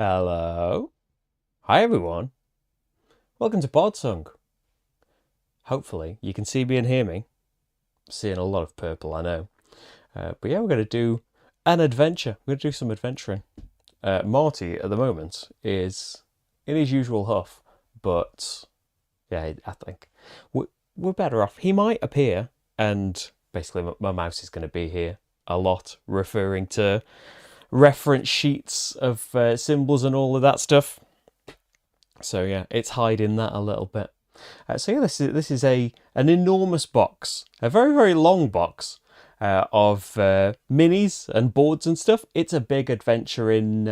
Hello. Hi everyone. Welcome to Bardsung. Hopefully you can see me and hear me. Seeing a lot of purple, I know. But yeah, we're going to do an adventure. We're going to do some adventuring. Marty, at the moment, is in his usual huff. But yeah, I think we're better off. He might appear, and basically my mouse is going to be here a lot, referring to reference sheets of symbols and all of that stuff. So yeah, it's hiding that a little bit. So yeah, this is an enormous box, a very long box of minis and boards and stuff. It's a big adventure in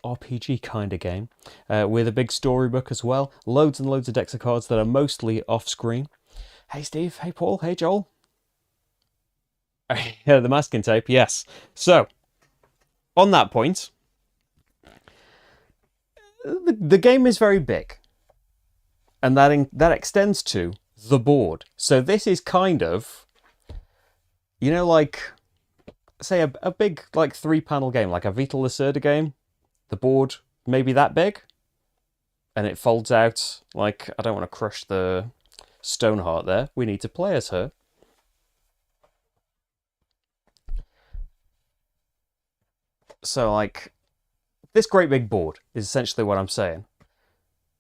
RPG kind of game with a big storybook as well. Loads and loads of decks of cards that are mostly off screen. Hey Steve, hey Paul, hey Joel. Yeah, the masking tape, yes. So on that point, the game is very big, and that extends to the board. So this is kind of, like, say a big like 3-panel game, like a Vital Lacerda game. The board maybe that big, and it folds out. Like, I don't want to crush the Stoneheart there. We need to play as her. So like, this great big board is essentially what I'm saying.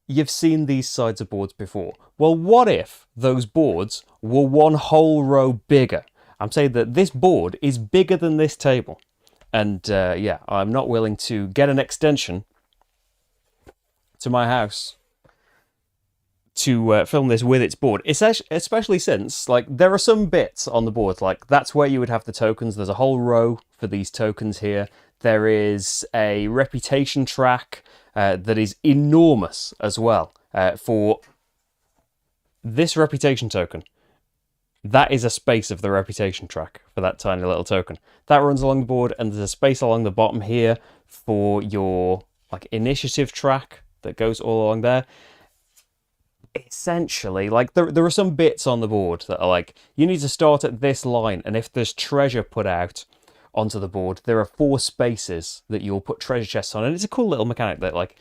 You've seen these sides of boards before. Well, what if those boards were one whole row bigger? I'm saying that this board is bigger than this table. And yeah, I'm not willing to get an extension to my house to film this with its board. Especially since, like, there are some bits on the board, like that's where you would have the tokens. There's a whole row for these tokens here. There is a reputation track that is enormous as well for this reputation token. That is a space of the reputation track for that tiny little token. That runs along the board, and there's a space along the bottom here for your like initiative track that goes all along there. Essentially, like there are some bits on the board that are like, you need to start at this line, and if there's treasure put out onto the board, there are 4 spaces that you'll put treasure chests on. And it's a cool little mechanic that, like,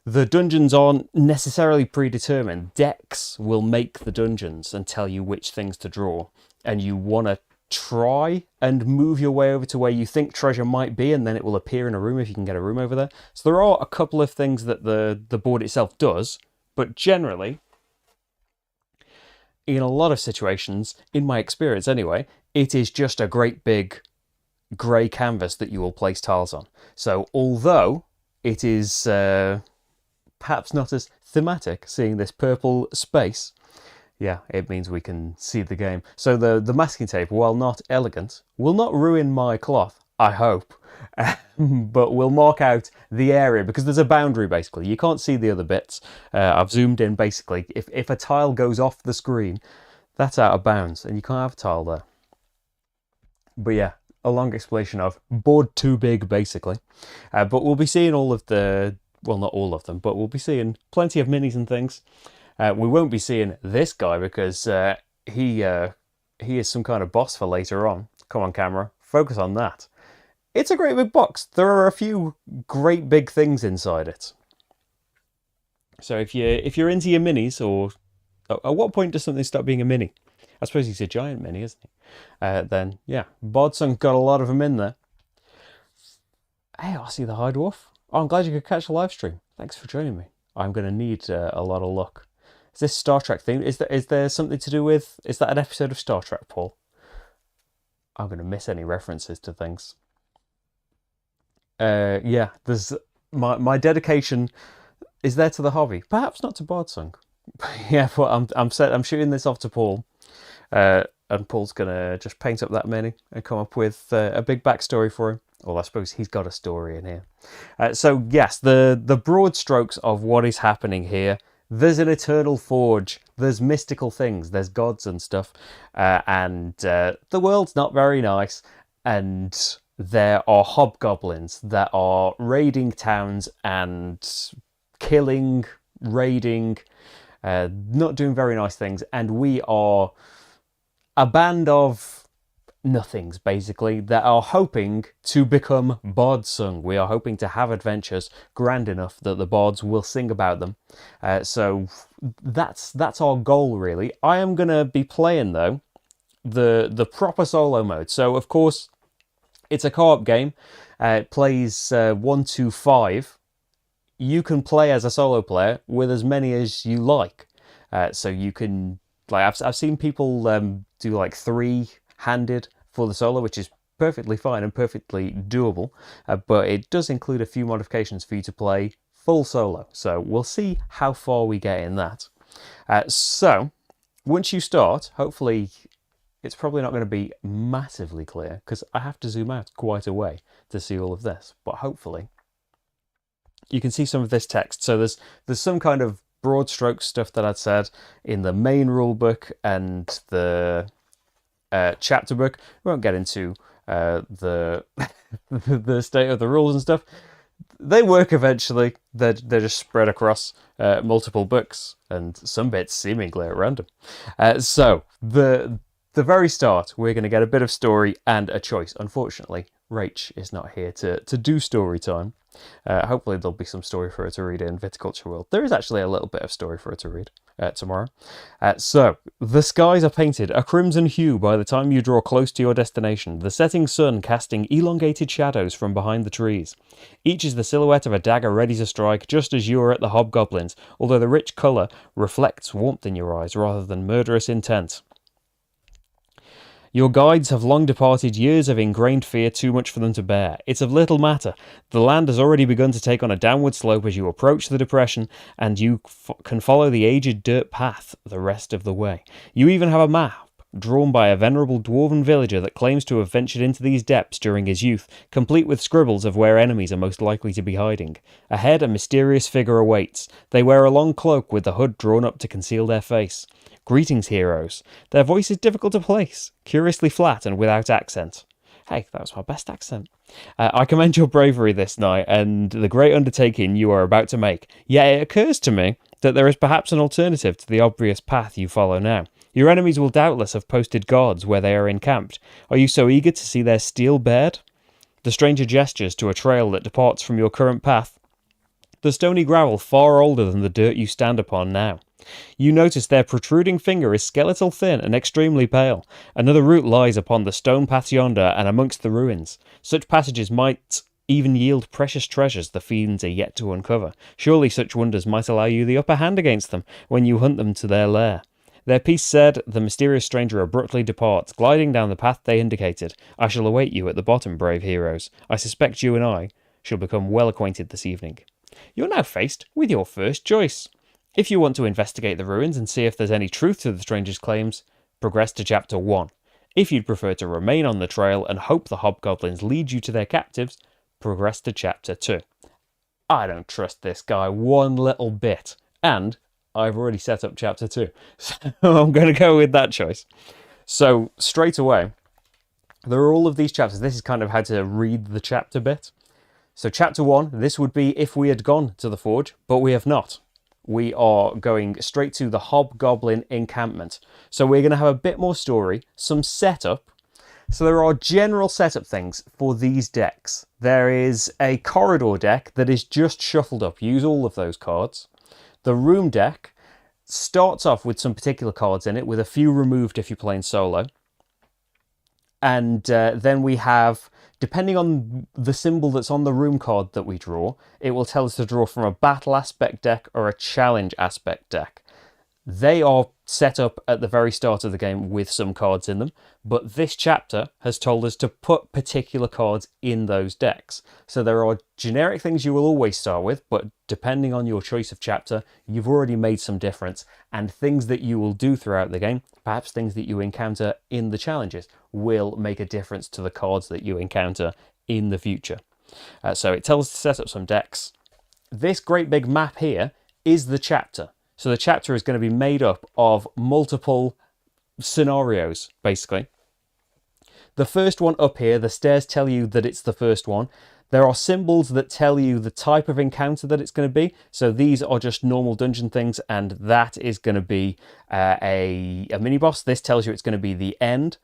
the dungeons aren't necessarily predetermined. Decks will make the dungeons and tell you which things to draw, and you want to try and move your way over to where you think treasure might be, and then it will appear in a room if you can get a room over there. So there are a couple of things that the board itself does, but generally, in a lot of situations, in my experience anyway, it is just a great big grey canvas that you will place tiles on. So although it is perhaps not as thematic, seeing this purple space, yeah, it means we can see the game. So the masking tape, while not elegant, will not ruin my cloth, I hope, but will mark out the area, because there's a boundary basically. You can't see the other bits. I've zoomed in basically. If a tile goes off the screen, that's out of bounds, and you can't have a tile there. But yeah, a long explanation of board too big, basically. But we'll be seeing all of the, well, not all of them, but we'll be seeing plenty of minis and things. We won't be seeing this guy because he is some kind of boss for later on. Come on, camera, focus on that. It's a great big box. There are a few great big things inside it. So if you're into your minis, or at what point does something stop being a mini? I suppose he's a giant mini, isn't he? Then, yeah, Bardsung got a lot of them in there. Hey, I see the High Dwarf. Oh, I'm glad you could catch the live stream. Thanks for joining me. I'm going to need a lot of luck. Is this Star Trek themed? Is there something to do with... Is that an episode of Star Trek, Paul? I'm going to miss any references to things. Yeah, there's... My dedication is there to the hobby. Perhaps not to Bardsung. Yeah, but I'm shooting this off to Paul. And Paul's gonna just paint up that mini and come up with a big backstory for him. Well, I suppose he's got a story in here. So yes, the broad strokes of what is happening here. There's an eternal forge. There's mystical things. There's gods and stuff. And the world's not very nice. And there are hobgoblins that are raiding towns and killing, raiding, not doing very nice things. And we are a band of nothings, basically, that are hoping to become Bardsung. We are hoping to have adventures grand enough that the bards will sing about them. So that's our goal, really. I am going to be playing, though, the proper solo mode. So, of course, it's a co-op game. It plays 1 to 5. You can play as a solo player with as many as you like. So you can, like, I've seen people do like 3-handed for the solo, which is perfectly fine and perfectly doable. But it does include a few modifications for you to play full solo. So we'll see how far we get in that. So once you start, hopefully it's probably not going to be massively clear because I have to zoom out quite a way to see all of this. But hopefully you can see some of this text. So there's some kind of broad stroke stuff that I'd said in the main rule book and the chapter book. We won't get into the the state of the rules and stuff. They work eventually. They're just spread across multiple books and some bits seemingly at random. So the very start, we're going to get a bit of story and a choice. Unfortunately, Rach is not here to do story time. Hopefully there'll be some story for her to read in Viticulture World. There is actually a little bit of story for her to read tomorrow. So, the skies are painted a crimson hue by the time you draw close to your destination, the setting sun casting elongated shadows from behind the trees. Each is the silhouette of a dagger ready to strike, just as you are at the hobgoblins, although the rich colour reflects warmth in your eyes rather than murderous intent. Your guides have long departed, years of ingrained fear too much for them to bear. It's of little matter. The land has already begun to take on a downward slope as you approach the depression, and you can follow the aged dirt path the rest of the way. You even have a map drawn by a venerable dwarven villager that claims to have ventured into these depths during his youth, complete with scribbles of where enemies are most likely to be hiding. Ahead, a mysterious figure awaits. They wear a long cloak with the hood drawn up to conceal their face. Greetings, heroes. Their voice is difficult to place, curiously flat and without accent. Hey, that was my best accent. I commend your bravery this night and the great undertaking you are about to make. Yet it occurs to me that there is perhaps an alternative to the obvious path you follow now. Your enemies will doubtless have posted guards where they are encamped. Are you so eager to see their steel bared? The stranger gestures to a trail that departs from your current path. The stony gravel far older than the dirt you stand upon now. You notice their protruding finger is skeletal thin and extremely pale. Another route lies upon the stone path yonder and amongst the ruins. Such passages might even yield precious treasures the fiends are yet to uncover. Surely such wonders might allow you the upper hand against them when you hunt them to their lair. Their piece said, the mysterious stranger abruptly departs, gliding down the path they indicated. I shall await you at the bottom, brave heroes. I suspect you and I shall become well acquainted this evening. You're now faced with your first choice. If you want to investigate the ruins and see if there's any truth to the stranger's claims, progress to Chapter 1. If you'd prefer to remain on the trail and hope the hobgoblins lead you to their captives, progress to Chapter 2. I don't trust this guy one little bit, and I've already set up Chapter 2, so I'm going to go with that choice. So, straight away, there are all of these chapters. This is kind of how to read the chapter bit. So, Chapter 1, this would be if we had gone to the forge, but we have not. We are going straight to the hobgoblin encampment. So we're going to have a bit more story, some setup. So there are general setup things for these decks. There is a corridor deck that is just shuffled up. Use all of those cards. The room deck starts off with some particular cards in it, with a few removed if you're playing solo. And then we have, depending on the symbol that's on the room card that we draw, it will tell us to draw from a battle aspect deck or a challenge aspect deck. They are set up at the very start of the game with some cards in them, but this chapter has told us to put particular cards in those decks. So there are generic things you will always start with, but depending on your choice of chapter, you've already made some difference, and things that you will do throughout the game, perhaps things that you encounter in the challenges, will make a difference to the cards that you encounter in the future. So it tells us to set up some decks. This great big map here is the chapter. So the chapter is going to be made up of multiple scenarios, basically. The first one up here, the stairs tell you that it's the first one. There are symbols that tell you the type of encounter that it's going to be. So these are just normal dungeon things, and that is going to be a mini-boss. This tells you it's going to be the end.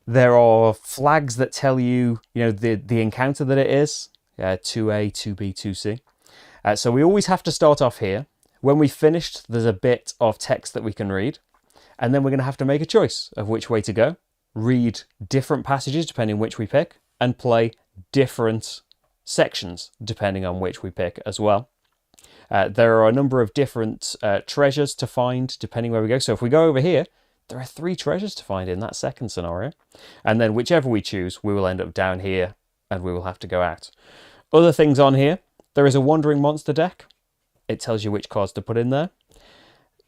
There are flags that tell you, the encounter that it is, 2A, 2B, 2C. So we always have to start off here. When we've finished, there's a bit of text that we can read, and then we're going to have to make a choice of which way to go, read different passages depending on which we pick, and play different sections depending on which we pick as well. There are a number of different treasures to find depending where we go. So if we go over here, there are 3 treasures to find in that second scenario. And then whichever we choose, we will end up down here and we will have to go out. Other things on here, there is a Wandering Monster deck. It tells you which cards to put in there.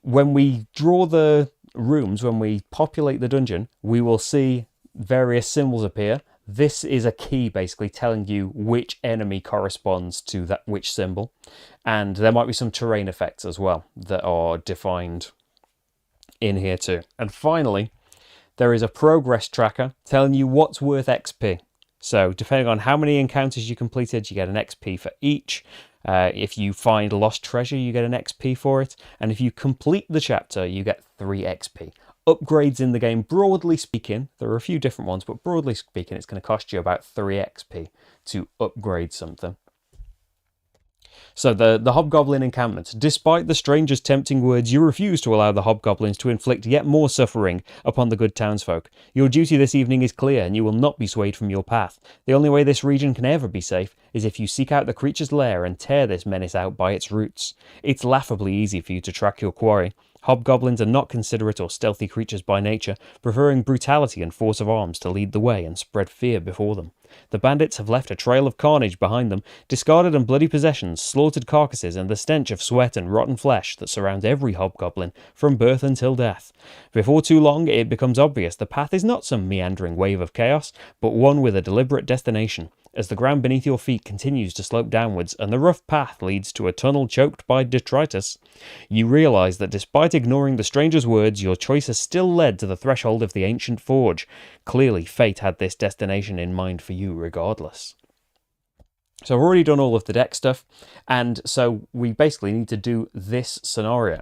When we draw the rooms, when we populate the dungeon, we will see various symbols appear. This is a key basically telling you which enemy corresponds to that which symbol. And there might be some terrain effects as well that are defined in here too. And finally, there is a progress tracker telling you what's worth XP. So depending on how many encounters you completed, you get an XP for each. If you find lost treasure, you get an XP for it. And if you complete the chapter, you get 3 XP. Upgrades in the game, broadly speaking, there are a few different ones, but broadly speaking, it's going to cost you about 3 XP to upgrade something. So the Hobgoblin encampment. Despite the stranger's tempting words, you refuse to allow the Hobgoblins to inflict yet more suffering upon the good townsfolk. Your duty this evening is clear, and you will not be swayed from your path. The only way this region can ever be safe is if you seek out the creature's lair and tear this menace out by its roots. It's laughably easy for you to track your quarry. Hobgoblins are not considerate or stealthy creatures by nature, preferring brutality and force of arms to lead the way and spread fear before them. The bandits have left a trail of carnage behind them, discarded and bloody possessions, slaughtered carcasses, and the stench of sweat and rotten flesh that surrounds every hobgoblin from birth until death. Before too long, it becomes obvious the path is not some meandering wave of chaos, but one with a deliberate destination. As the ground beneath your feet continues to slope downwards and the rough path leads to a tunnel choked by detritus, you realise that despite ignoring the stranger's words, your choice has still led to the threshold of the ancient forge. Clearly, fate had this destination in mind for you regardless. So I've already done all of the deck stuff, and so we basically need to do this scenario.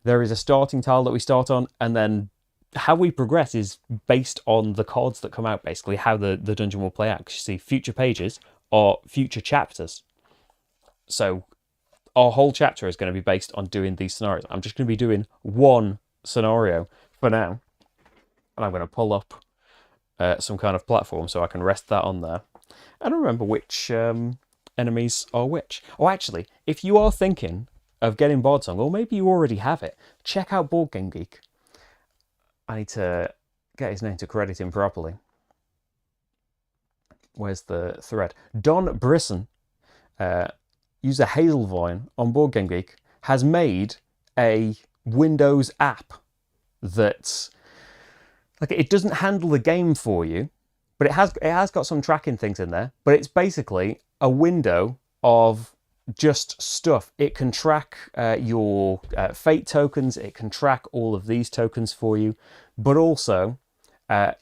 There is a starting tile that we start on, and then how we progress is based on the cards that come out, basically, how the dungeon will play out. Because you see, future pages are future chapters. So our whole chapter is going to be based on doing these scenarios. I'm just going to be doing one scenario for now. And I'm going to pull up some kind of platform so I can rest that on there. And remember which enemies are which. Oh, actually, if you are thinking of getting Bardsung, or maybe you already have it, check out Board Game Geek. I need to get his name to credit him properly. Where's the thread? Don Brisson, user Hazelvine on Board Game Geek, has made a Windows app that, like, it doesn't handle the game for you, but it has got some tracking things in there. But it's basically a window of just stuff. It can track your fate tokens, it can track all of these tokens for you, but also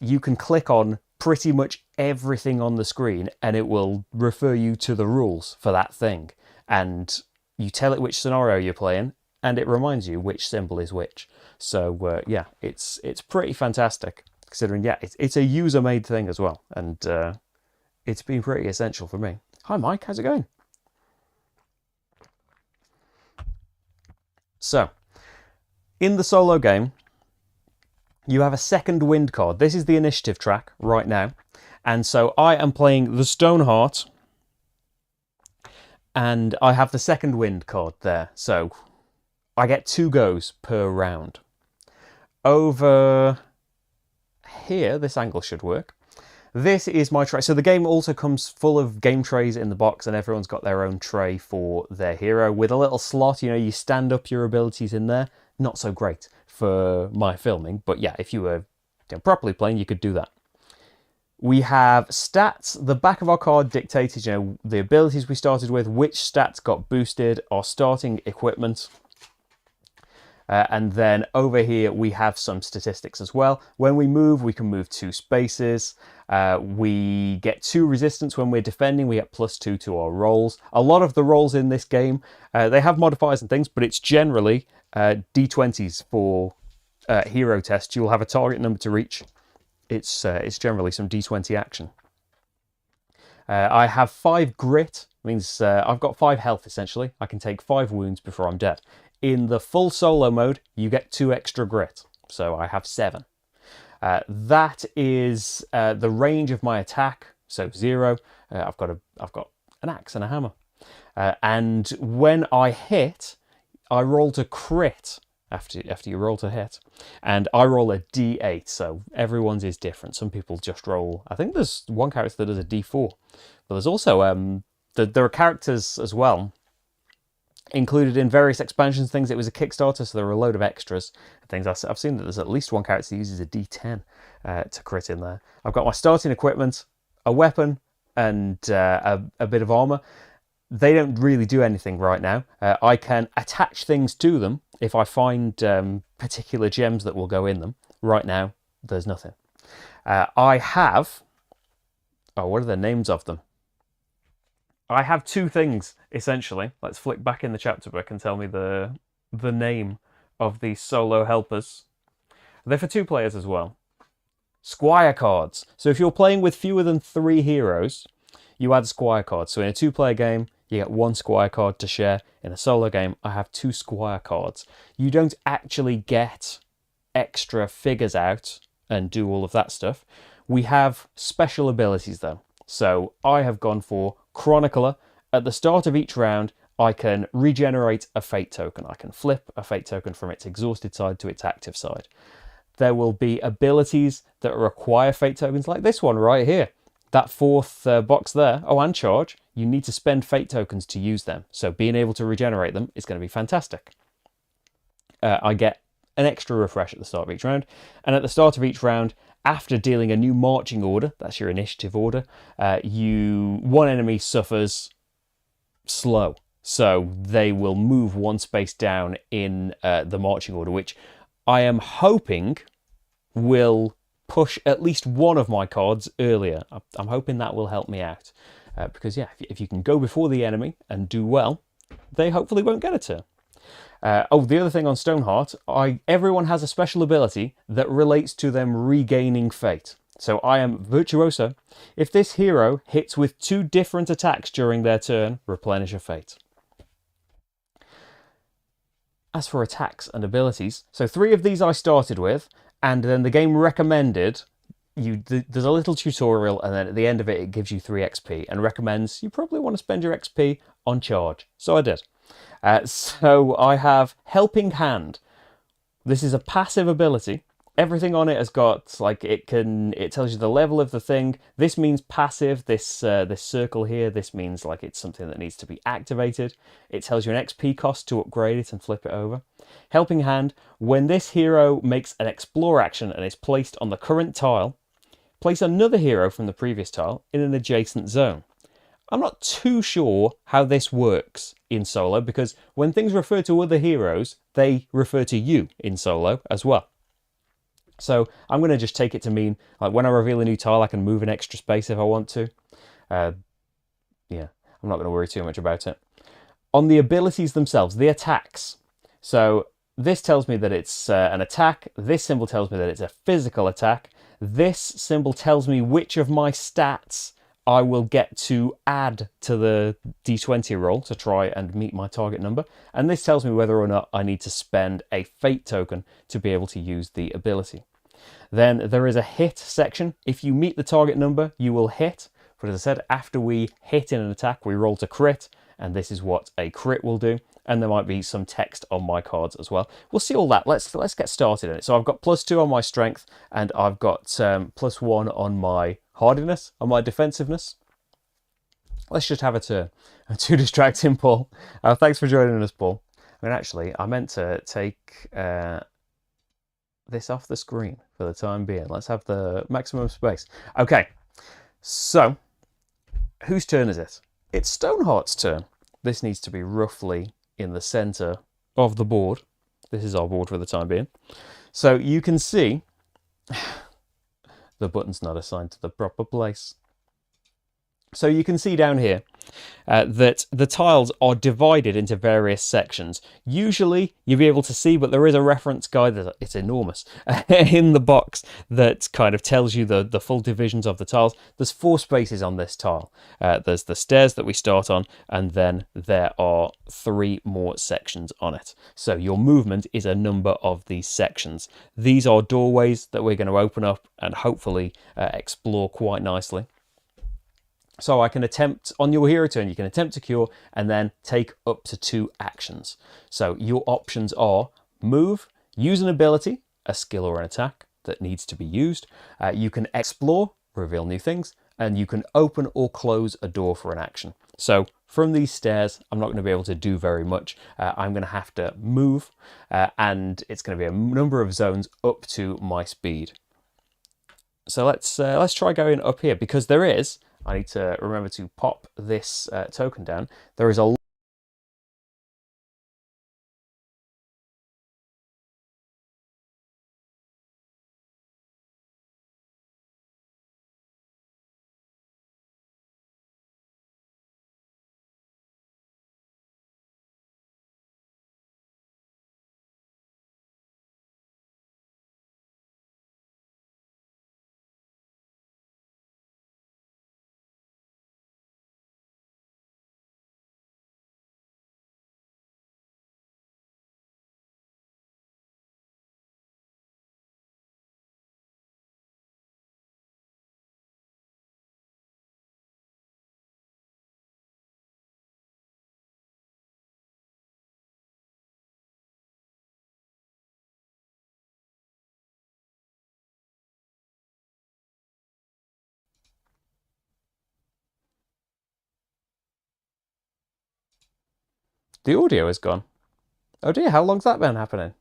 you can click on pretty much everything on the screen and it will refer you to the rules for that thing, and you tell it which scenario you're playing and it reminds you which symbol is which. So yeah, it's pretty fantastic, considering, yeah, it's a user-made thing as well, and it's been pretty essential for me. Hi Mike, how's it going? So, in the solo game, you have a second wind card. This is the initiative track right now. And so I am playing the Stoneheart, and I have the second wind card there. So I get 2 goes per round. Over here, this angle should work. This is my tray. So the game also comes full of game trays in the box, and everyone's got their own tray for their hero with a little slot. You know, you stand up your abilities in there. Not so great for my filming, but yeah, if you were properly playing, you could do that. We have stats. The back of our card dictated, the abilities we started with, which stats got boosted, our starting equipment. And then over here, we have some statistics as well. When we move, we can move 2 spaces. We get 2 resistance when we're defending. We get +2 to our rolls. A lot of the rolls in this game, they have modifiers and things, but it's generally D20s for hero tests. You'll have a target number to reach, it's generally some D20 action. I have 5 grit, means I've got 5 health essentially. I can take 5 wounds before I'm dead. In the full solo mode, you get 2 extra grit, so I have 7. That is the range of my attack, so 0. I've got an axe and a hammer, and when I hit, I roll to crit. After you roll to hit, and I roll a D8, so everyone's is different. Some people just roll, I think there's one character that does a D4, but there's also, there are characters as well, included in various expansions things. It was a Kickstarter, so there were a load of extras and things. I've seen that there's at least one character that uses a D10 to crit in there. I've got my starting equipment, a weapon, and a bit of armor. They don't really do anything right now. I can attach things to them if I find particular gems that will go in them. Right now, there's nothing. I have... Oh, what are the names of them? I have 2 things, essentially. Let's flick back in the chapter book and tell me the name of these solo helpers. They're for 2 players as well. Squire cards. So if you're playing with fewer than 3 heroes, you add squire cards. So in a 2-player game, you get 1 squire card to share. In a solo game, I have 2 squire cards. You don't actually get extra figures out and do all of that stuff. We have special abilities though. So I have gone for Chronicler. At the start of each round, I can regenerate a fate token. I can flip a fate token from its exhausted side to its active side. There will be abilities that require fate tokens, like this one right here. That 4th box there, oh, and charge, you need to spend fate tokens to use them. So being able to regenerate them is going to be fantastic. I get an extra refresh at the start of each round. And at the start of each round, after dealing a new marching order, that's your initiative order, one enemy suffers slow. So they will move 1 space down in the marching order, which I am hoping will push at least one of my cards earlier. I'm hoping that will help me out. Because, yeah, if you can go before the enemy and do well, they hopefully won't get a turn. Oh, the other thing on Stoneheart, everyone has a special ability that relates to them regaining fate. So I am Virtuoso. If this hero hits with 2 different attacks during their turn, replenish a fate. As for attacks and abilities, so 3 of these I started with, and then the game recommended, there's a little tutorial, and then at the end of it, it gives you 3 XP, and recommends you probably want to spend your XP on charge. So I did. So I have Helping Hand. This is a passive ability. Everything on it has got, like, it tells you the level of the thing. This means passive, this circle here, this means like it's something that needs to be activated. It tells you an XP cost to upgrade it and flip it over. Helping Hand, when this hero makes an explore action and is placed on the current tile, place another hero from the previous tile in an adjacent zone. I'm not too sure how this works in solo, because when things refer to other heroes, they refer to you in solo as well. So I'm going to just take it to mean, like, when I reveal a new tile, I can move an extra space if I want to. Yeah, I'm not going to worry too much about it. On the abilities themselves, the attacks. So this tells me that it's an attack. This symbol tells me that it's a physical attack. This symbol tells me which of my stats I will get to add to the D20 roll to try and meet my target number. And this tells me whether or not I need to spend a fate token to be able to use the ability. Then there is a hit section. If you meet the target number, you will hit. But as I said, after we hit in an attack, we roll to crit. And this is what a crit will do. And there might be some text on my cards as well. We'll see all that. Let's get started in it. So I've got +2 on my strength, and I've got +1 on my hardiness, on my defensiveness. Let's just have a turn. Too distracting, Paul. Thanks for joining us, Paul. I mean, actually, I meant to take this off the screen for the time being. Let's have the maximum space. Okay, so whose turn is it? It's Stoneheart's turn. This needs to be roughly in the center of the board. This is our board for the time being. So you can see the button's not assigned to the proper place. So you can see down here, that the tiles are divided into various sections. Usually you'll be able to see, but there is a reference guide, it's enormous, in the box that kind of tells you the full divisions of the tiles. There's 4 spaces on this tile. There's the stairs that we start on, and then there are 3 more sections on it. So your movement is a number of these sections. These are doorways that we're going to open up and hopefully explore quite nicely. So I can attempt, on your hero turn, you can attempt to cure and then take up to 2 actions. So your options are move, use an ability, a skill or an attack that needs to be used. You can explore, reveal new things, and you can open or close a door for an action. So from these stairs, I'm not going to be able to do very much. I'm going to have to move, and it's going to be a number of zones up to my speed. So let's try going up here, because there is, I need to remember to pop this token down. There is a the audio is gone. Oh dear, how long's that been happening?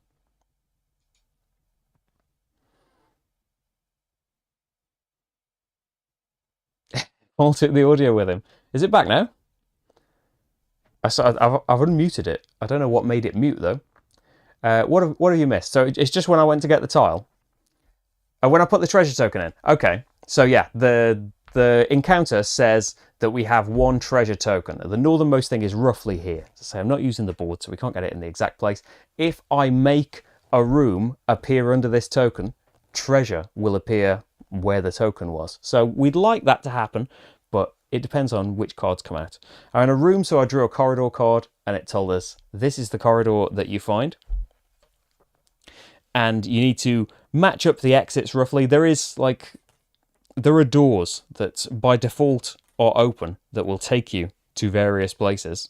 Paul took the audio with him. Is it back now? I've unmuted it. I don't know what made it mute though. What have you missed? So it's just when I went to get the tile. Oh, when I put the treasure token in. Okay. So yeah, the encounter says that we have 1 treasure token. The northernmost thing is roughly here. So I'm not using the board, so we can't get it in the exact place. If I make a room appear under this token, treasure will appear where the token was. So we'd like that to happen, but it depends on which cards come out. I'm in a room, so I drew a corridor card, and it told us this is the corridor that you find. And you need to match up the exits roughly. There are doors that by default are open that will take you to various places.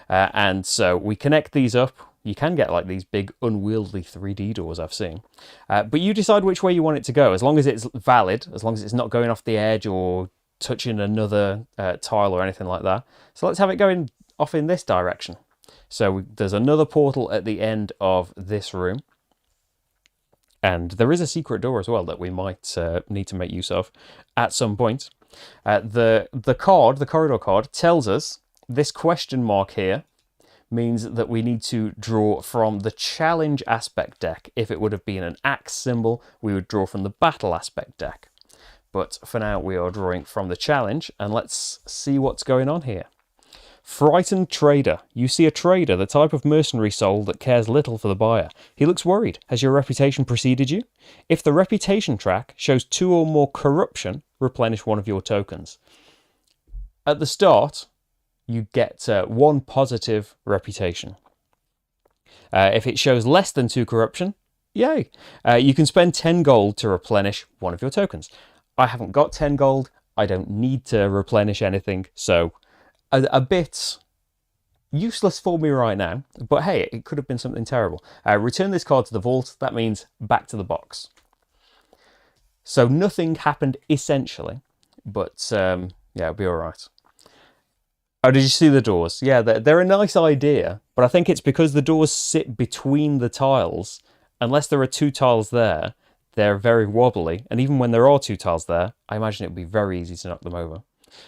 And so we connect these up. You can get like these big unwieldy 3D doors I've seen. But you decide which way you want it to go, as long as it's valid, as long as it's not going off the edge or touching another tile or anything like that. So let's have it going off in this direction. So there's another portal at the end of this room. And there is a secret door as well that we might need to make use of at some point. The corridor card, tells us this question mark here means that we need to draw from the challenge aspect deck. If it would have been an axe symbol, we would draw from the battle aspect deck. But for now, we are drawing from the challenge, and let's see what's going on here. Frightened trader. You see a trader, the type of mercenary soul that cares little for the buyer. He looks worried. Has your reputation preceded you? If the reputation track shows 2 or more corruption, replenish 1 of your tokens. At the start, you get 1 positive reputation. If it shows less than 2 corruption, yay. You can spend 10 gold to replenish 1 of your tokens. I haven't got 10 gold. I don't need to replenish anything, so a bit useless for me right now, but hey, it could have been something terrible. Return this card to the vault. That means back to the box. So nothing happened essentially, but yeah, it'll be all right. Oh, did you see the doors? Yeah, they're a nice idea, but I think it's because the doors sit between the tiles. Unless there are 2 tiles there, they're very wobbly, and even when there are 2 tiles there, I imagine it would be very easy to knock them over.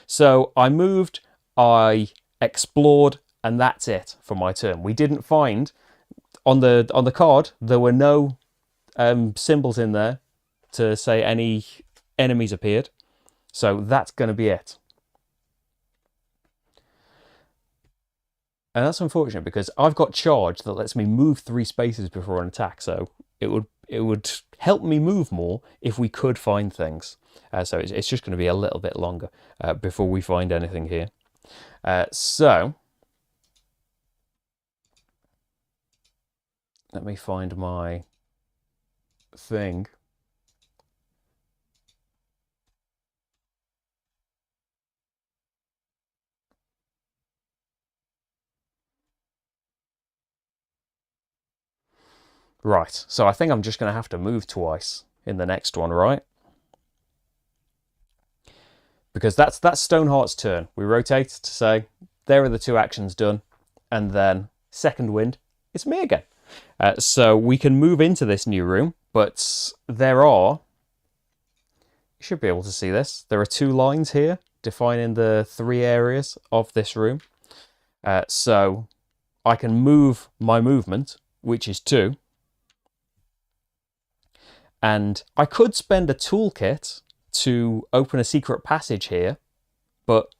So I moved, I explored, and that's it for my turn. We didn't find on the card, there were no symbols in there to say any enemies appeared, so that's going to be it. And that's unfortunate because I've got charge that lets me move 3 spaces before an attack, so it would help me move more if we could find things. So it's just going to be a little bit longer before we find anything here. So let me find my thing. Right, so I think I'm just going to have to move twice in the next one, right? Because that's Stoneheart's turn. We rotate to say, there are the 2 actions done, and then second wind, it's me again. So we can move into this new room, but there are, you should be able to see this, there are 2 lines here defining the 3 areas of this room. So I can move my movement, which is 2, and I could spend a toolkit to open a secret passage here, but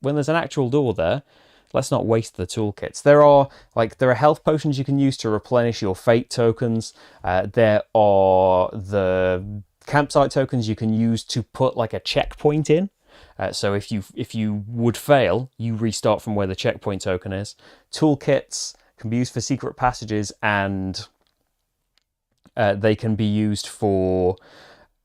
when there's an actual door there, let's not waste the toolkits. There are health potions you can use to replenish your fate tokens. There are the campsite tokens you can use to put like a checkpoint in. So if you would fail, you restart from where the checkpoint token is. Toolkits can be used for secret passages, and they can be used for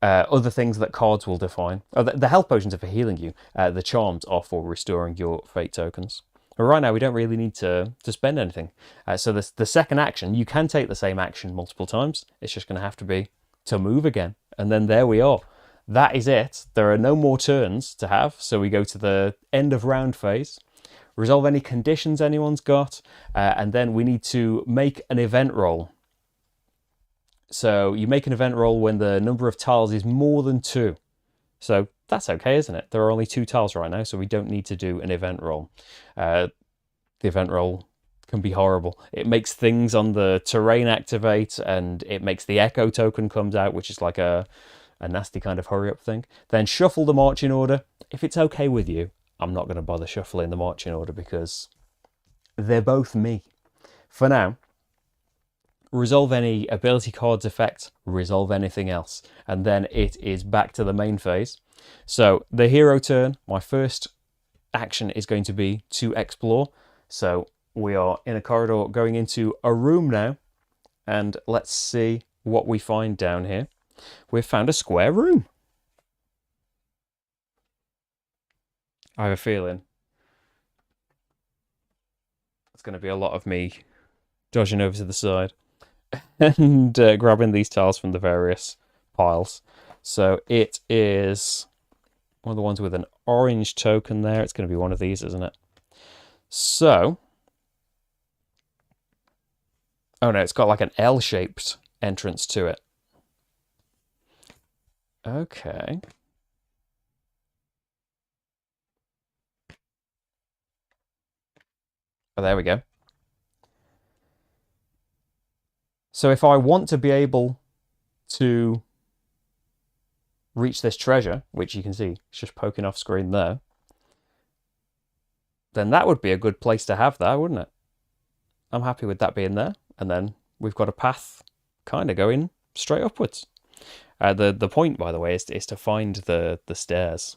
other things that cards will define. Oh, the health potions are for healing you. The charms are for restoring your fate tokens. But right now, we don't really need to spend anything. So the second action, you can take the same action multiple times. It's just going to have to be to move again. And then there we are. That is it. There are no more turns to have. So we go to the end of round phase. Resolve any conditions anyone's got. And then we need to make an event roll. So you make an event roll when the number of tiles is more than 2. So that's okay, isn't it? There are only 2 tiles right now, so we don't need to do an event roll. The event roll can be horrible. It makes things on the terrain activate, and it makes the echo token comes out, which is like a nasty kind of hurry up thing. Then shuffle the marching order. If it's okay with you, I'm not going to bother shuffling the marching order because they're both me. For now, resolve any ability cards effect, resolve anything else, and then it is back to the main phase. So the hero turn, my first action is going to be to explore. So we are in a corridor going into a room now, and let's see what we find down here. We've found a square room. I have a feeling it's going to be a lot of me dodging over to the side and grabbing these tiles from the various piles. So it is one of the ones with an orange token there. It's going to be one of these, isn't it? So, oh no, it's got like an L-shaped entrance to it. Okay. Oh, there we go. So if I want to be able to reach this treasure, which you can see, it's just poking off screen there, then that would be a good place to have that, wouldn't it? I'm happy with that being there. And then we've got a path kind of going straight upwards. The point, by the way, is to find the stairs.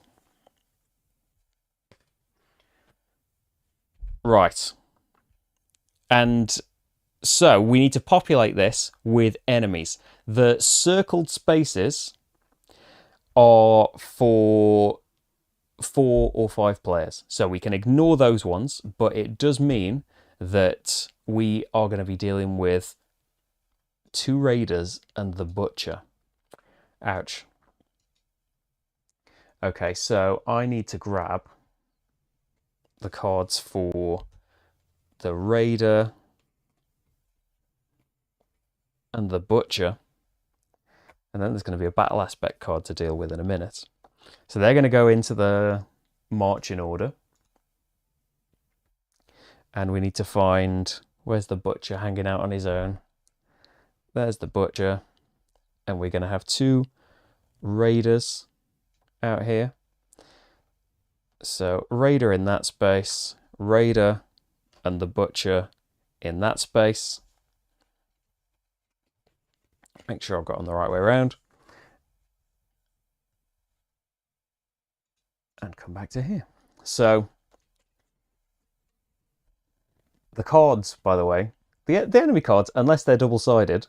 Right. And so we need to populate this with enemies. The circled spaces are for 4 or 5 players. So we can ignore those ones, but it does mean that we are going to be dealing with 2 raiders and the butcher. Ouch. Okay, so I need to grab the cards for the raider and the butcher. And then there's going to be a battle aspect card to deal with in a minute. So they're going to go into the marching order. And we need to find, where's the butcher hanging out on his own? There's the butcher. And we're going to have 2 raiders out here. So raider in that space, raider, and the butcher in that space. Make sure I've got them the right way around. And come back to here. So the cards, by the way, the enemy cards, unless they're double-sided,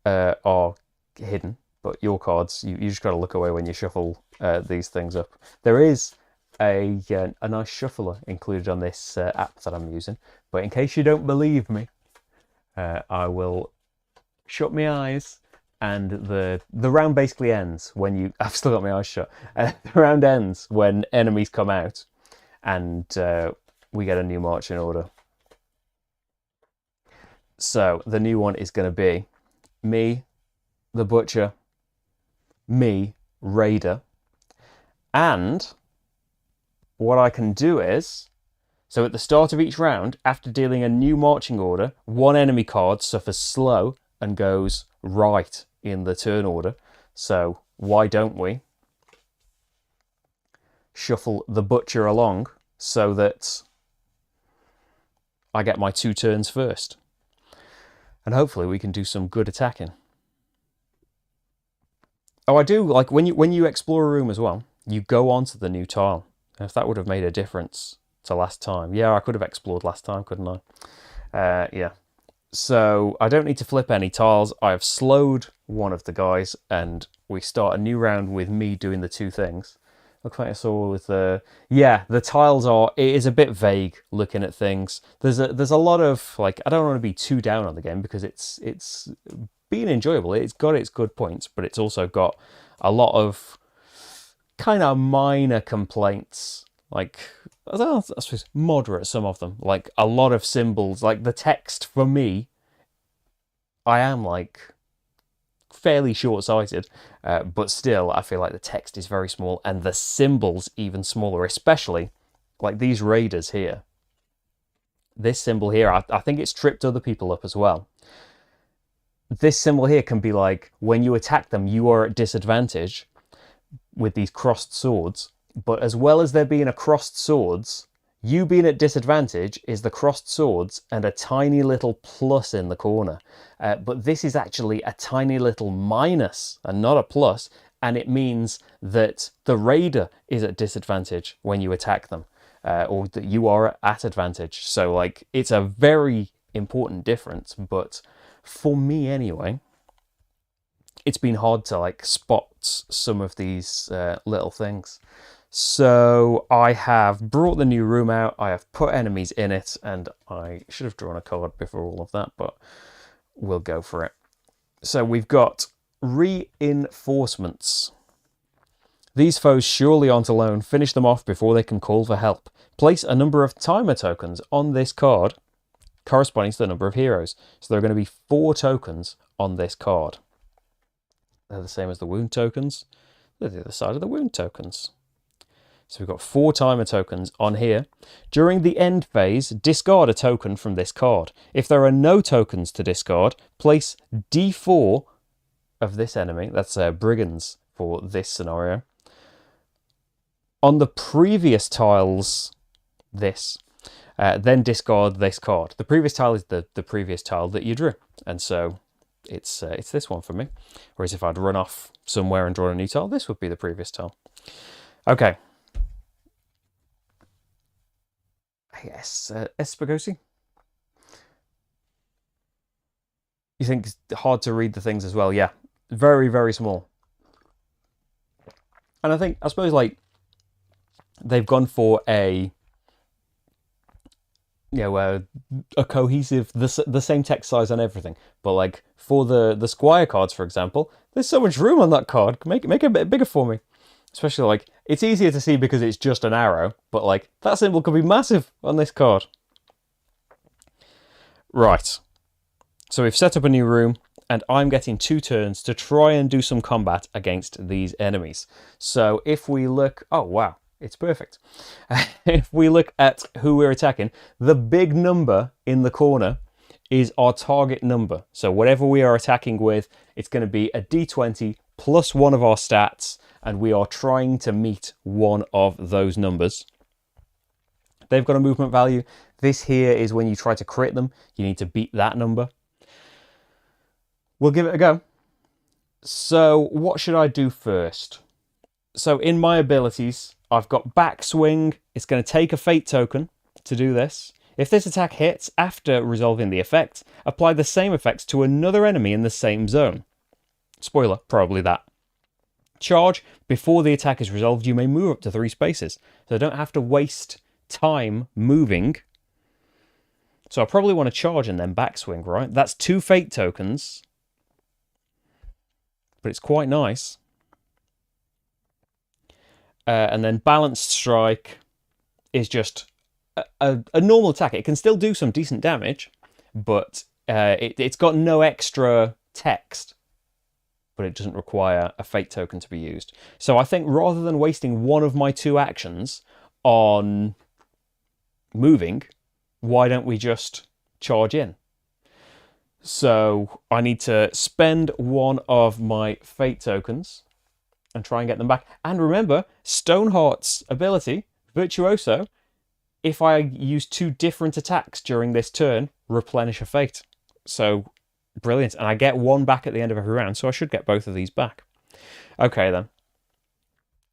are hidden. But your cards, you just got to look away when you shuffle these things up. There is a nice shuffler included on this app that I'm using. But in case you don't believe me, I will shut my eyes, and the round basically ends when you... I've still got my eyes shut. The round ends when enemies come out, and we get a new marching order. So the new one is going to be me, the butcher, me, raider, and what I can do is, so at the start of each round, after dealing a new marching order, one enemy card suffers slow and goes right in the turn order. So why don't we shuffle the butcher along so that I get my 2 turns first, and hopefully we can do some good attacking. Oh, I do like when you explore a room as well, you go onto the new tile. If that would have made a difference to last time. Yeah, I could have explored last time, couldn't I? Yeah. So I don't need to flip any tiles. I have slowed one of the guys, and we start a new round with me doing the 2 things. Looks like I saw with the... Yeah, the tiles are... It is a bit vague looking at things. There's a lot of... Like, I don't want to be too down on the game because it's been enjoyable. It's got its good points, but it's also got a lot of kind of minor complaints. Like, I suppose moderate, some of them. Like, a lot of symbols. Like, the text, for me, I am, like, fairly short-sighted, but still, I feel like the text is very small, and the symbols even smaller, especially, like, these raiders here. This symbol here, I think it's tripped other people up as well. This symbol here can be like, when you attack them, you are at disadvantage with these crossed swords. But as well as there being a crossed swords, you being at disadvantage is the crossed swords and a tiny little plus in the corner. But this is actually a tiny little minus and not a plus. And it means that the raider is at disadvantage when you attack them, or that you are at advantage. So, like, it's a very important difference. But for me anyway, it's been hard to, like, spot some of these little things. So I have brought the new room out, I have put enemies in it, and I should have drawn a card before all of that, but we'll go for it. So we've got reinforcements. These foes surely aren't alone. Finish them off before they can call for help. Place a number of timer tokens on this card corresponding to the number of heroes. So there are going to be 4 tokens on this card. They're the same as the wound tokens. They're the other side of the wound tokens. So we've got 4 timer tokens on here. During the end phase, discard a token from this card. If there are no tokens to discard, place D4 of this enemy, that's brigands for this scenario, on the previous tiles, then discard this card. The previous tile is the previous tile that you drew, and so it's this one for me. Whereas if I'd run off somewhere and drawn a new tile, this would be the previous tile. Okay. Yes, Espagosi. You think it's hard to read the things as well? Yeah, very, very small. And I suppose, like, they've gone for a cohesive, the same text size on everything. But, like, for the Squire cards, for example, there's so much room on that card. Make it a bit bigger for me. Especially, like, it's easier to see because it's just an arrow, but, like, that symbol could be massive on this card. Right. So we've set up a new room, and I'm getting 2 turns to try and do some combat against these enemies. So if we look... Oh, wow. It's perfect. If we look at who we're attacking, the big number in the corner is our target number. So whatever we are attacking with, it's going to be a d20 plus 1 of our stats, and we are trying to meet one of those numbers. they've got a movement value. This here is when you try to crit them. You need to beat that number. We'll give it a go. So what should I do first? So in my abilities, I've got backswing. It's going to take a fate token to do this. If this attack hits after resolving the effect, apply the same effects to another enemy in the same zone. Spoiler, probably that. Charge. Before the attack is resolved, you may move up to 3 spaces. So I don't have to waste time moving. So I probably want to charge and then backswing, right? That's 2 fate tokens. But it's quite nice. And then balanced strike is just a normal attack. It can still do some decent damage, but it's got no extra text. But it doesn't require a fate token to be used. So I think rather than wasting one of my 2 actions on moving, why don't we just charge in? So I need to spend one of my fate tokens and try and get them back. And remember, Stoneheart's ability, Virtuoso, if I use 2 different attacks during this turn, replenish a fate. So brilliant. And I get 1 back at the end of every round, so I should get both of these back. Okay then.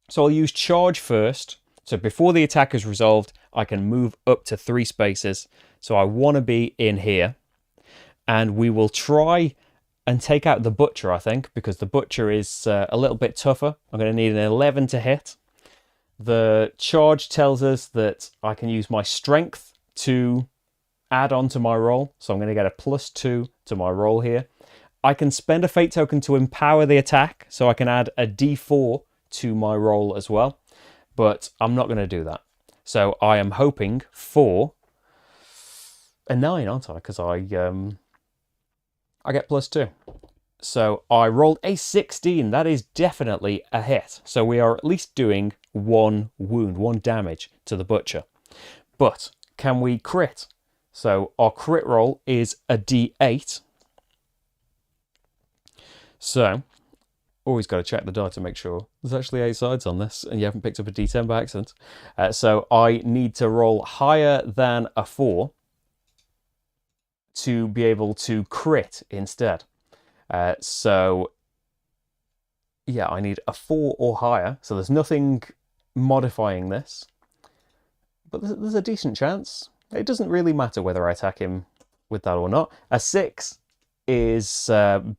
So I'll use charge first. So before the attack is resolved, I can move up to 3 spaces. So I want to be in here. And we will try and take out the Butcher, I think, because the Butcher is a little bit tougher. I'm going to need an 11 to hit. The charge tells us that I can use my strength to add on to my roll. So I'm going to get a +2 to my roll here. I can spend a fate token to empower the attack, so I can add a d4 to my roll as well. But I'm not going to do that. So I am hoping for a 9, aren't I? Because I get +2. So I rolled a 16. That is definitely a hit. So we are at least doing 1 wound, 1 damage to the Butcher. But can we crit? So our crit roll is a d8. So always got to check the die to make sure there's actually 8 sides on this and you haven't picked up a d10 by accident. So I need to roll higher than a 4 to be able to crit instead. So yeah, I need a 4 or higher. So there's nothing modifying this, but there's a decent chance. It doesn't really matter whether I attack him with that or not. A 6 is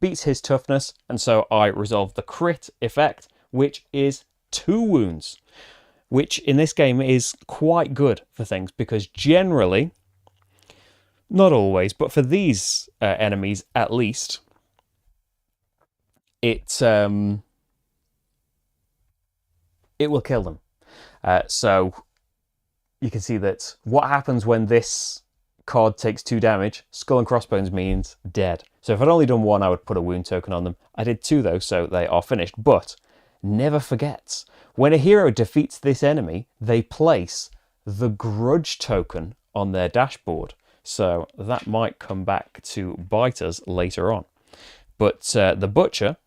beats his toughness, and so I resolve the crit effect, which is 2 wounds, which in this game is quite good for things, because generally, not always, but for these enemies at least, it will kill them. So you can see that what happens when this card takes 2 damage, Skull and Crossbones means dead. So if I'd only done 1, I would put a wound token on them. I did 2 though, so they are finished. But never forget, when a hero defeats this enemy, they place the grudge token on their dashboard. So that might come back to bite us later on. But the Butcher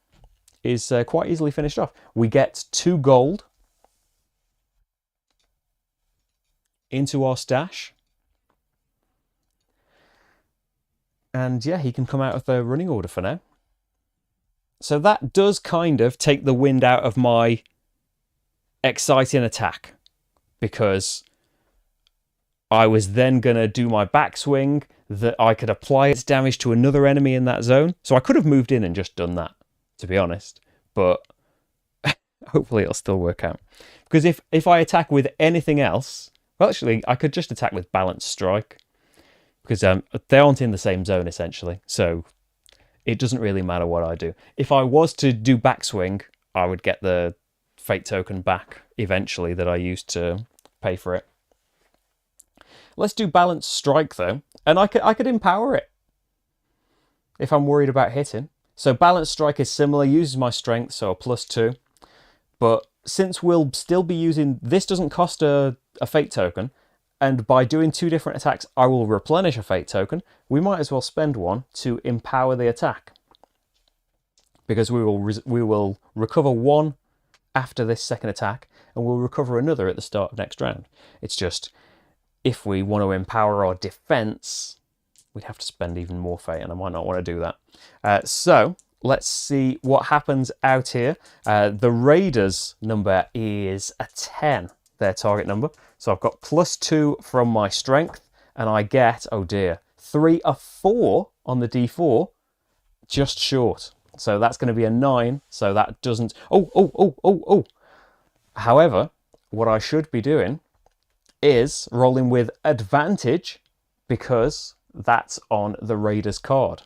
is quite easily finished off. We get 2 gold into our stash. And yeah, he can come out of the running order for now. So that does kind of take the wind out of my exciting attack, because I was then going to do my backswing that I could apply its damage to another enemy in that zone. So I could have moved in and just done that, to be honest. But hopefully it'll still work out. Because if I attack with anything else, well, actually, I could just attack with balanced strike, because they aren't in the same zone, essentially. So it doesn't really matter what I do. If I was to do backswing, I would get the fate token back eventually that I used to pay for it. Let's do balanced strike, though. And I could empower it if I'm worried about hitting. So balanced strike is similar, uses my strength, so a +2. But since we'll still be using... This doesn't cost a fate token, and by doing 2 different attacks, I will replenish a fate token. We might as well spend 1 to empower the attack, because we will recover 1 after this second attack, and we'll recover another at the start of next round. It's just if we want to empower our defense, we'd have to spend even more fate, and I might not want to do that. So let's see what happens out here. The Raiders' number is a 10, their target number. So I've got +2 from my strength, and I get, oh dear, 3 of 4 on the D4, just short. So that's going to be a 9, so that doesn't... Oh. However, what I should be doing is rolling with advantage, because that's on the Raiders card.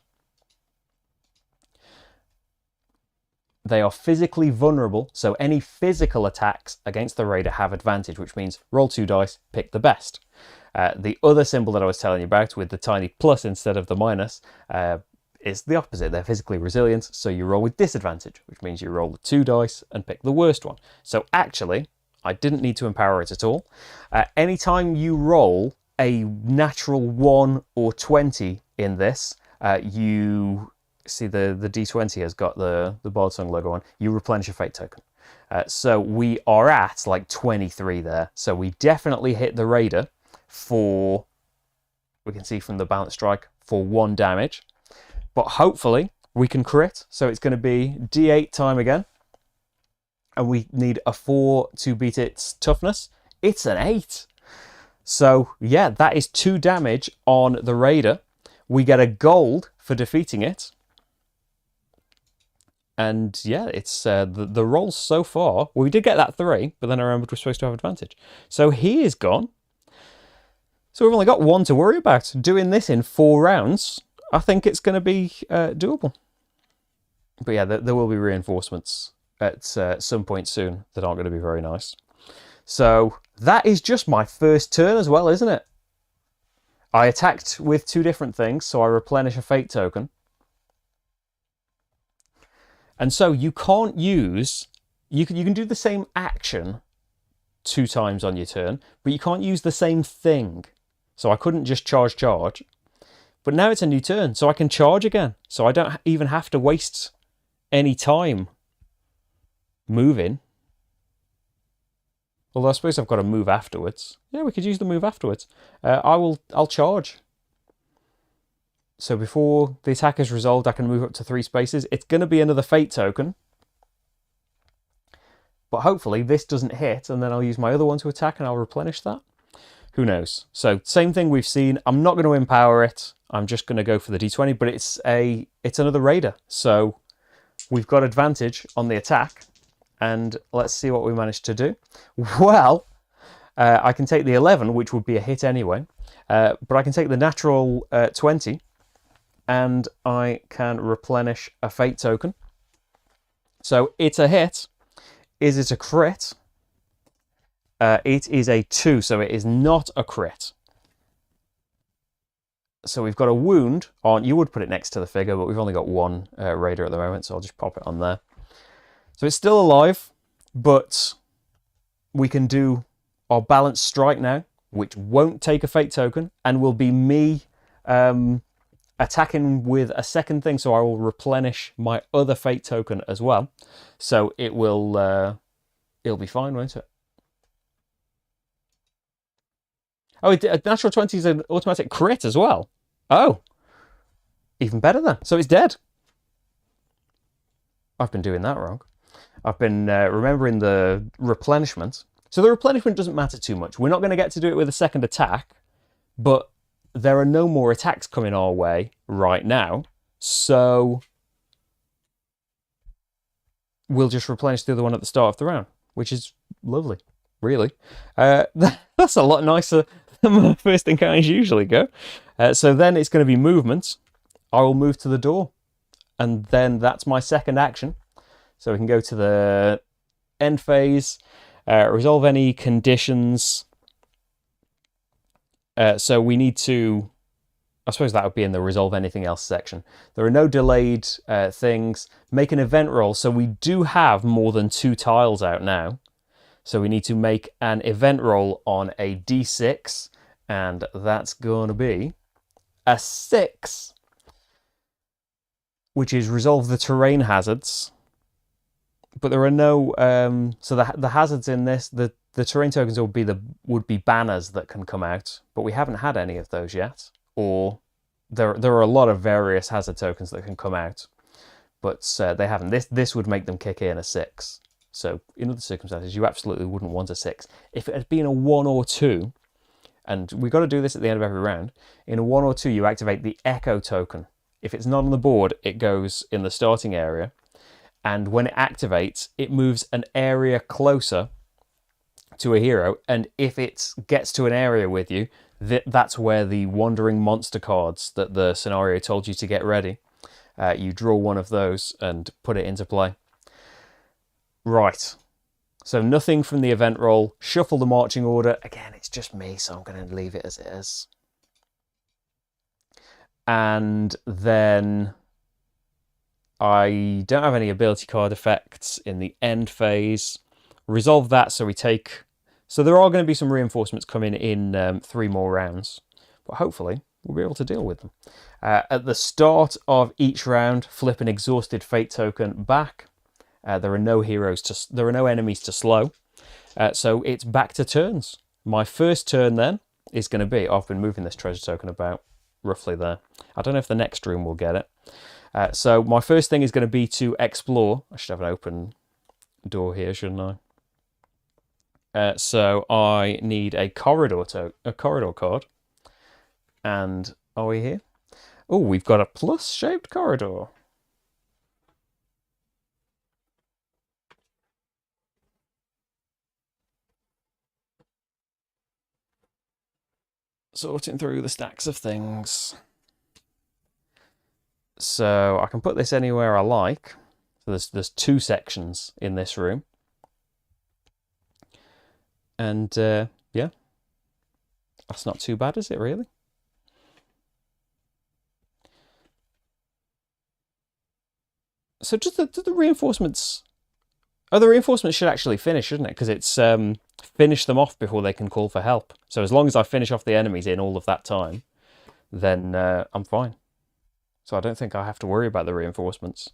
They are physically vulnerable, so any physical attacks against the Raider have advantage, which means roll 2 dice, pick the best. The other symbol that I was telling you about with the tiny plus instead of the minus is the opposite. They're physically resilient, so you roll with disadvantage, which means you roll the 2 dice and pick the worst one. So actually, I didn't need to empower it at all. Anytime you roll a natural 1 or 20 in this, you see the D20 has got the Bardsung logo on, you replenish a fate token. So we are at like 23 there. So we definitely hit the Raider for, we can see from the balanced strike, for 1 damage. But hopefully we can crit. So it's going to be D8 time again. And we need a 4 to beat its toughness. It's an 8. So yeah, that is 2 damage on the Raider. We get a gold for defeating it. And yeah, it's the rolls so far. Well, we did get that 3, but then I remembered we're supposed to have advantage. So he is gone. So we've only got 1 to worry about. Doing this in 4 rounds, I think it's going to be doable. But yeah, there will be reinforcements at some point soon that aren't going to be very nice. So that is just my first turn as well, isn't it? I attacked with 2 different things, so I replenish a fate token. And so you can't use... You can do the same action 2 times on your turn, but you can't use the same thing. So I couldn't just charge. But now it's a new turn, so I can charge again. So I don't even have to waste any time moving. Although I suppose I've got to move afterwards. Yeah, we could use the move afterwards. I'll charge. So before the attack is resolved, I can move up to 3 spaces. It's going to be another fate token. But hopefully this doesn't hit, and then I'll use my other one to attack and I'll replenish that. Who knows? So same thing we've seen. I'm not going to empower it. I'm just going to go for the D20, but it's another Raider. So we've got advantage on the attack. And let's see what we managed to do. Well, I can take the 11, which would be a hit anyway. But I can take the natural 20. And I can replenish a fate token. So it's a hit. Is it a crit? It is a 2, so it is not a crit. So we've got a wound on... You would put it next to the figure, but we've only got 1 Raider at the moment, so I'll just pop it on there. So it's still alive, but we can do our balanced strike now, which won't take a fate token, and will be me attacking with a second thing, so I will replenish my other fate token as well. So it will... it'll be fine, won't it? Oh, natural 20 is an automatic crit as well. Oh, even better then. So it's dead. I've been doing that wrong. I've been remembering the replenishment. So the replenishment doesn't matter too much. We're not going to get to do it with a second attack, but there are no more attacks coming our way right now. So we'll just replenish the other one at the start of the round, which is lovely, really. That's a lot nicer than my first encounters usually go. So then it's going to be movement. I will move to the door, and then that's my second action. So we can go to the end phase, resolve any conditions. So we need to, I suppose that would be in the resolve anything else section. There are no delayed things. Make an event roll. So we do have more than 2 tiles out now. So we need to make an event roll on a D6, and that's going to be a 6, which is resolve the terrain hazards. But there are no, so the hazards in this, the the terrain tokens would be banners that can come out, but we haven't had any of those yet. Or there are a lot of various hazard tokens that can come out, but they haven't. This would make them kick in a 6. So in other circumstances, you absolutely wouldn't want a 6. If it had been a 1 or 2, and we've got to do this at the end of every round, in a 1 or 2, you activate the echo token. If it's not on the board, it goes in the starting area, and when it activates, it moves an area closer to a hero, and if it gets to an area with you, that's where the wandering monster cards that the scenario told you to get ready, you draw one of those and put it into play. Right, so nothing from the event roll. Shuffle the marching order. Again, it's just me, so I'm going to leave it as it is. And then I don't have any ability card effects in the end phase. Resolve that, so we take... So there are going to be some reinforcements coming in 3 more rounds, but hopefully we'll be able to deal with them. At the start of each round, flip an exhausted fate token back. There are no enemies to slow, so it's back to turns. My first turn then is going to be... I've been moving this treasure token about roughly there. I don't know if the next room will get it. So my first thing is going to be to explore. I should have an open door here, shouldn't I? So I need a corridor card. And are we here? Oh, we've got a plus-shaped corridor. Sorting through the stacks of things. So I can put this anywhere I like. So there's 2 sections in this room. And yeah, that's not too bad, is it really? So just the reinforcements... Oh, the reinforcements should actually finish, shouldn't it? Because it's finish them off before they can call for help. So as long as I finish off the enemies in all of that time, then I'm fine. So I don't think I have to worry about the reinforcements.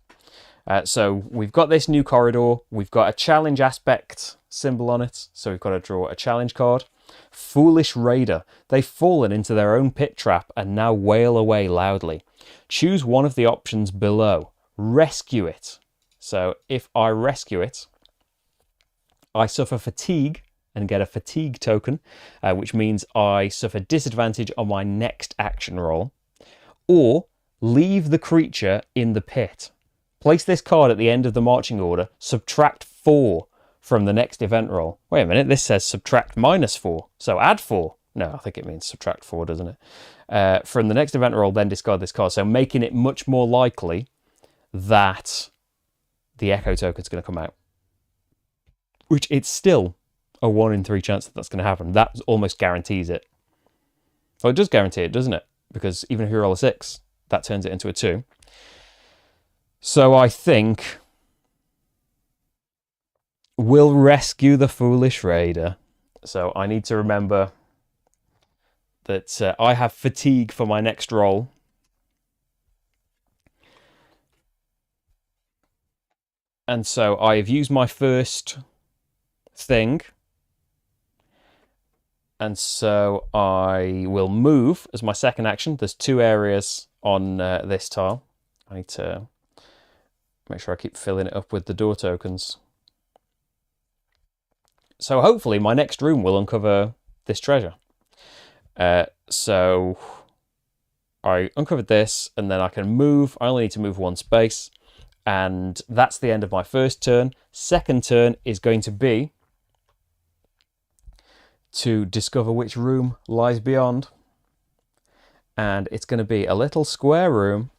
So we've got this new corridor. We've got a challenge aspect symbol on it. So we've got to draw a challenge card. Foolish Raider. They've fallen into their own pit trap and now wail away loudly. Choose one of the options below. Rescue it. So if I rescue it, I suffer fatigue and get a fatigue token, which means I suffer disadvantage on my next action roll. Or leave the creature in the pit. Place this card at the end of the marching order. Subtract 4 from the next event roll. Wait a minute, this says subtract -4. So add 4. No, I think it means subtract 4, doesn't it? From the next event roll, then discard this card. So making it much more likely that the echo token is going to come out. Which it's still a 1 in 3 chance that that's going to happen. That almost guarantees it. Well, it does guarantee it, doesn't it? Because even if you roll a 6, that turns it into a 2. So I think we'll rescue the Foolish Raider. So I need to remember that I have fatigue for my next roll. And so I've used my first thing. And so I will move as my second action. There's 2 areas on this tile. I need to make sure I keep filling it up with the door tokens. So hopefully my next room will uncover this treasure. So I uncovered this, and then I can move. I only need to move 1 space. And that's the end of my first turn. Second turn is going to be to discover which room lies beyond. And it's going to be a little square room.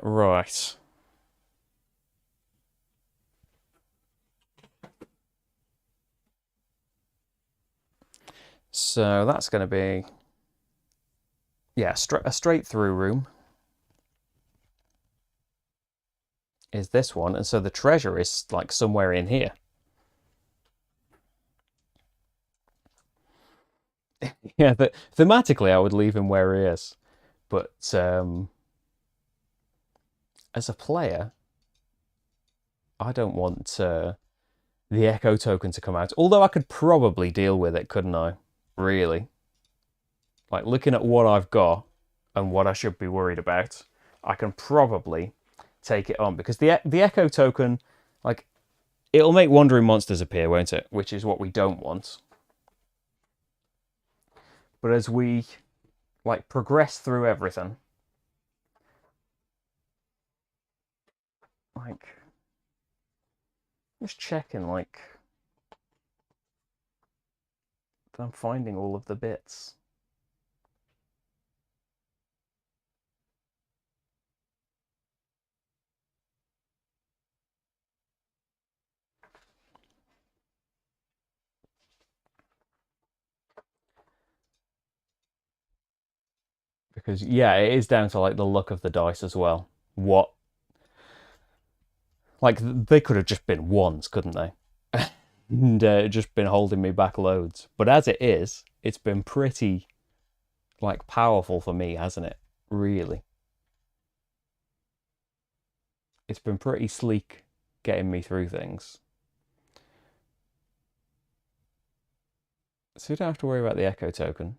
Right. So that's going to be, yeah, a straight through room is this one. And so the treasure is like somewhere in here. Yeah, thematically, I would leave him where he is. But as a player, I don't want the Echo token to come out. Although I could probably deal with it, couldn't I? Really? Like, looking at what I've got and what I should be worried about, I can probably take it on. Because the Echo token, like, it'll make wandering monsters appear, won't it? Which is what we don't want. But as we, like, progress through everything, like, just checking, like, that I'm finding all of the bits. Because, yeah, it is down to, like, the luck of the dice as well. What, like, they could have just been ones, couldn't they? And just been holding me back loads. But as it is, it's been pretty, like, powerful for me, hasn't it? Really. It's been pretty sleek getting me through things. So you don't have to worry about the Echo token.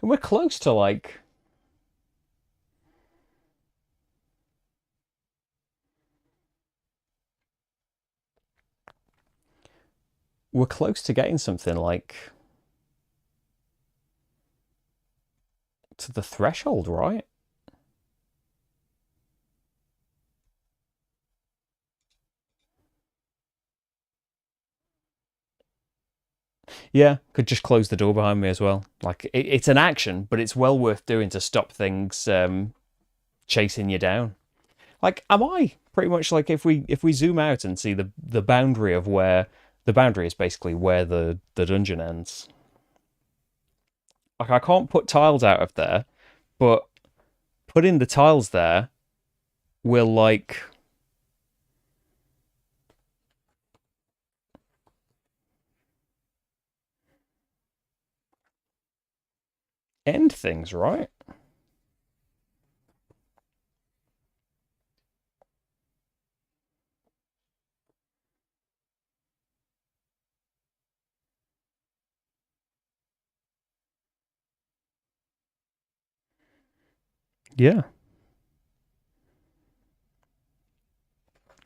And we're close to, like, we're close to getting something like to the threshold, right? Yeah, could just close the door behind me as well. Like, it's an action, but it's well worth doing to stop things chasing you down. Like, am I pretty much like, if we zoom out and see the boundary of where the boundary is basically where the dungeon ends. Like, I can't put tiles out of there, but putting the tiles there will, like, end things, right? Yeah.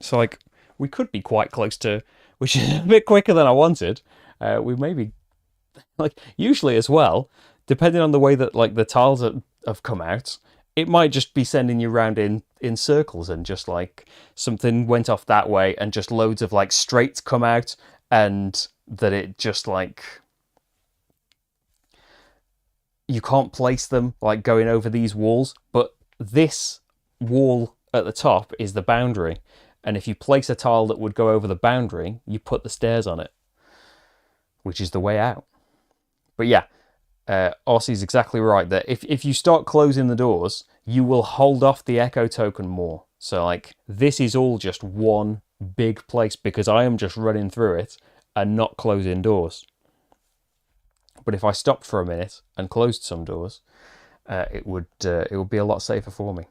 So, like, we could be quite close to, which is a bit quicker than I wanted. We maybe, like, usually as well, depending on the way that, like, the tiles have come out, it might just be sending you round in circles, and just, like, something went off that way and just loads of, like, straights come out, and that it just, like, you can't place them, like, going over these walls, but this wall at the top is the boundary, and if you place a tile that would go over the boundary, you put the stairs on it, which is the way out. But yeah, Ossie's exactly right, that if you start closing the doors, you will hold off the Echo token more. So, like, this is all just one big place because I am just running through it and not closing doors. But if I stopped for a minute and closed some doors, it would be a lot safer for me.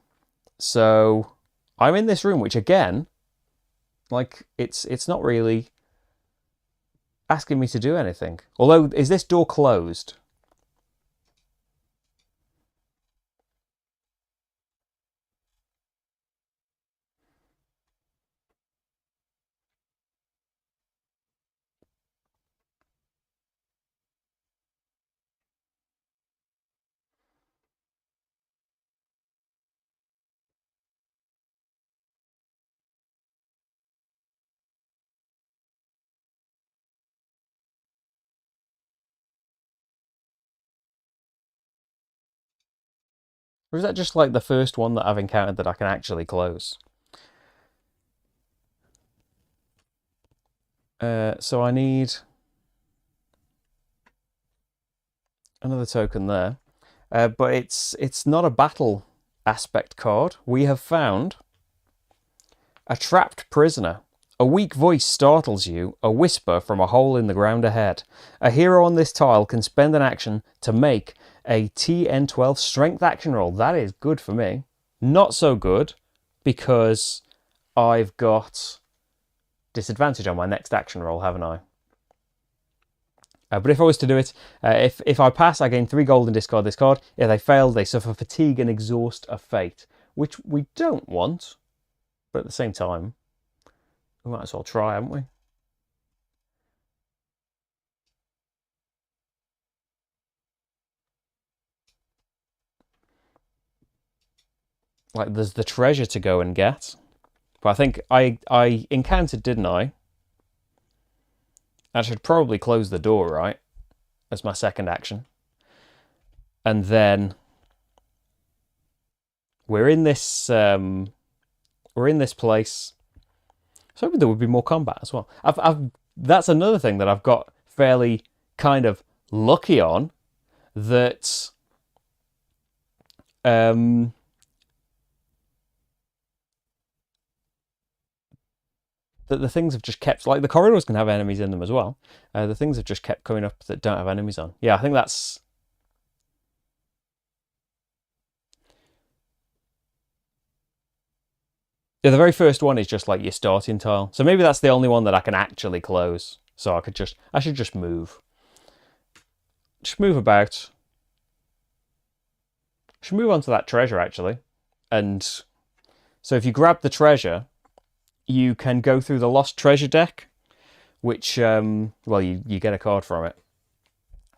So I'm in this room, which, again, like, it's not really asking me to do anything. Although, is this door closed? Or is that just, like, the first one that I've encountered that I can actually close? So I need another token there. But it's not a battle aspect card. We have found a trapped prisoner. A weak voice startles you, a whisper from a hole in the ground ahead. A hero on this tile can spend an action to make a TN12 strength action roll. That is good for me. Not so good because I've got disadvantage on my next action roll, haven't I? But if I was to do it, if I pass, I gain 3 gold and discard this card. If they fail, they suffer fatigue and exhaust of fate, which we don't want. But at the same time, we might as well try, haven't we? Like, there's the treasure to go and get. But I think I encountered, didn't I? I should probably close the door, right? As my second action. And then we're in this place. I was hoping there would be more combat as well. That's another thing that I've got fairly kind of lucky on, that that the things have just kept, like the corridors can have enemies in them as well. The things have just kept coming up that don't have enemies on. Yeah, I think that's... Yeah, the very first one is just like your starting tile. So maybe that's the only one that I can actually close. So I should just move. Just move about. I should move on to that treasure, actually. And so if you grab the treasure, you can go through the lost treasure deck, which, well, you get a card from it,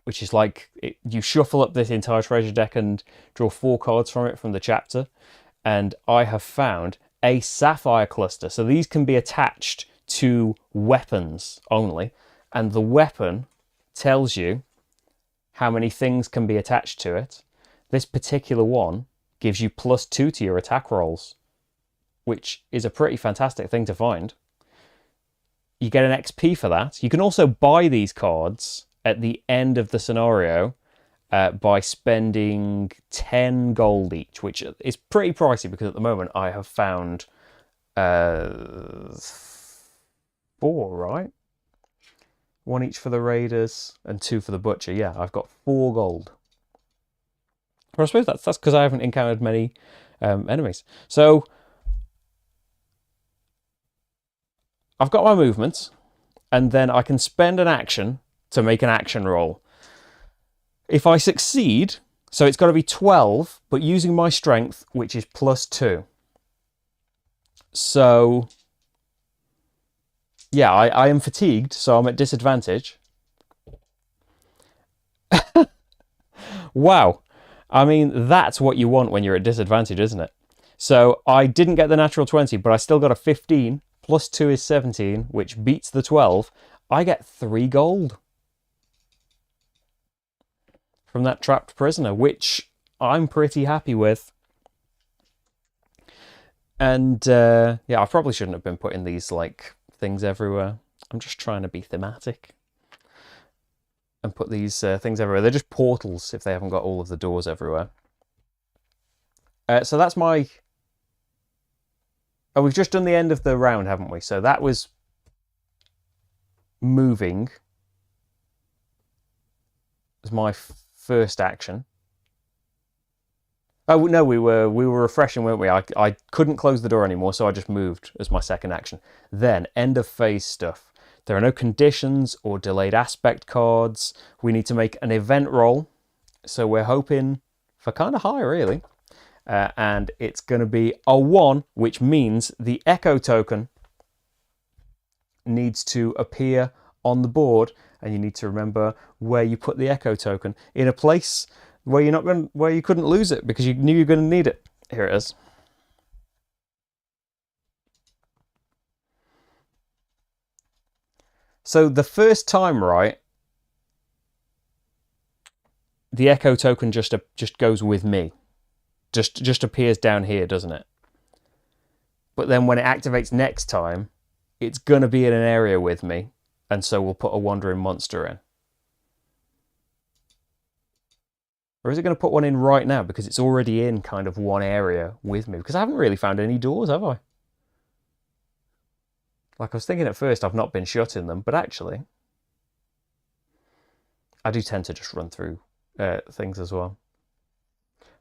which is like, you shuffle up this entire treasure deck and draw 4 cards from it from the chapter. And I have found a sapphire cluster. So these can be attached to weapons only. And the weapon tells you how many things can be attached to it. This particular one gives you +2 to your attack rolls, which is a pretty fantastic thing to find. You get an XP for that. You can also buy these cards at the end of the scenario by spending 10 gold each, which is pretty pricey because at the moment I have found 4, right? 1 each for the raiders and 2 for the butcher. Yeah, I've got 4 gold. But I suppose that's because I haven't encountered many enemies. So I've got my movements, and then I can spend an action to make an action roll. If I succeed, so it's got to be 12, but using my strength, which is +2. So, yeah, I am fatigued, so I'm at disadvantage. Wow. I mean, that's what you want when you're at disadvantage, isn't it? So I didn't get the natural 20, but I still got a 15. +2 is 17, which beats the 12. I get 3 gold from that trapped prisoner, which I'm pretty happy with. And yeah, I probably shouldn't have been putting these like things everywhere. I'm just trying to be thematic and put these things everywhere. They're just portals if they haven't got all of the doors everywhere. So that's my... Oh, we've just done the end of the round, haven't we? So that was moving as my first action. Oh no, we were refreshing, weren't we? I couldn't close the door anymore, so I just moved as my second action. Then end of phase stuff. There are no conditions or delayed aspect cards. We need to make an event roll, so we're hoping for kind of high, really. And it's going to be a 1, which means the echo token needs to appear on the board, and you need to remember where you put the echo token in a place where where you couldn't lose it because you knew you were going to need it. Here it is. So the first time, right, the echo token just goes with me. Just appears down here, doesn't it? But then when it activates next time, it's going to be in an area with me, and so we'll put a wandering monster in. Or is it going to put one in right now because it's already in kind of one area with me? Because I haven't really found any doors, have I? Like I was thinking at first I've not been shutting them, but actually I do tend to just run through things as well.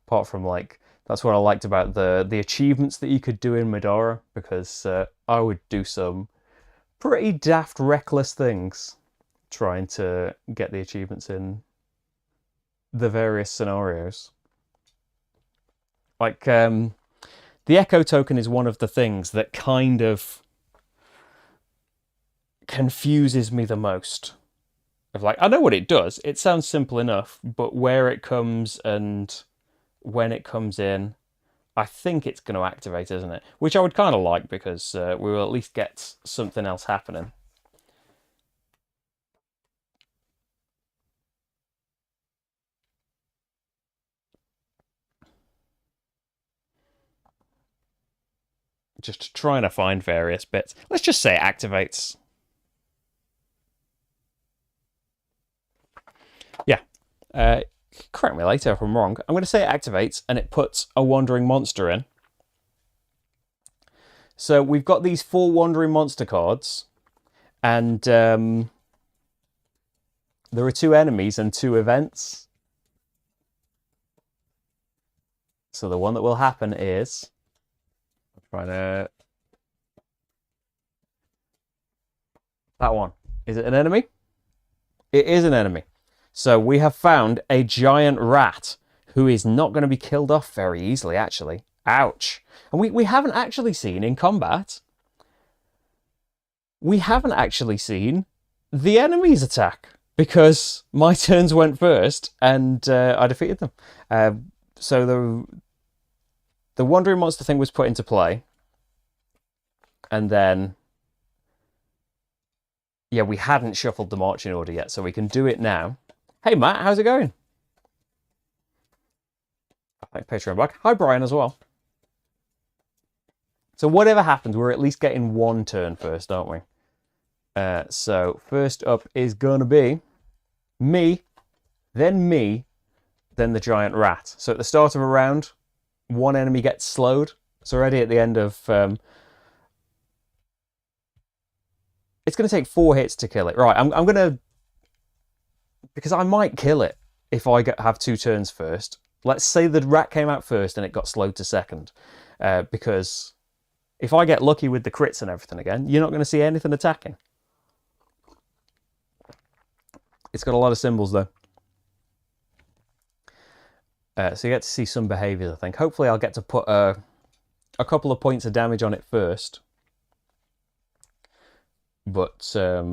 Apart from like, that's what I liked about the achievements that you could do in Medora, because I would do some pretty daft, reckless things trying to get the achievements in the various scenarios. Like, the Echo token is one of the things that kind of confuses me the most. Of like, I know what it does, it sounds simple enough, but where it comes and when it comes in, I think it's going to activate, isn't it? Which I would kind of like, because we will at least get something else happening. Just trying to find various bits. Let's just say it activates. Yeah. Correct me later if I'm wrong. I'm going to say it activates and it puts a wandering monster in. So we've got these 4 wandering monster cards, and there are 2 enemies and 2 events. So the one that will happen is... I'm trying to... That one. Is it an enemy? It is an enemy. So we have found a giant rat who is not going to be killed off very easily, actually. Ouch. And we haven't actually seen in combat, we haven't actually seen the enemies attack, because my turns went first and I defeated them. So the wandering monster thing was put into play, and then, yeah, we hadn't shuffled the marching order yet, so we can do it now. Hey Matt, how's it going? Thanks, Patreon back. Hi Brian as well. So whatever happens, we're at least getting 1 turn first, aren't we? So first up is going to be me, then the giant rat. So at the start of a round, 1 enemy gets slowed. It's already at the end of... it's going to take 4 hits to kill it. Right, I'm going to... Because I might kill it if I have 2 turns first. Let's say the rat came out first and it got slowed to second. Because if I get lucky with the crits and everything again, you're not going to see anything attacking. It's got a lot of symbols though. So you get to see some behaviours, I think. Hopefully I'll get to put a couple of points of damage on it first. But, yeah,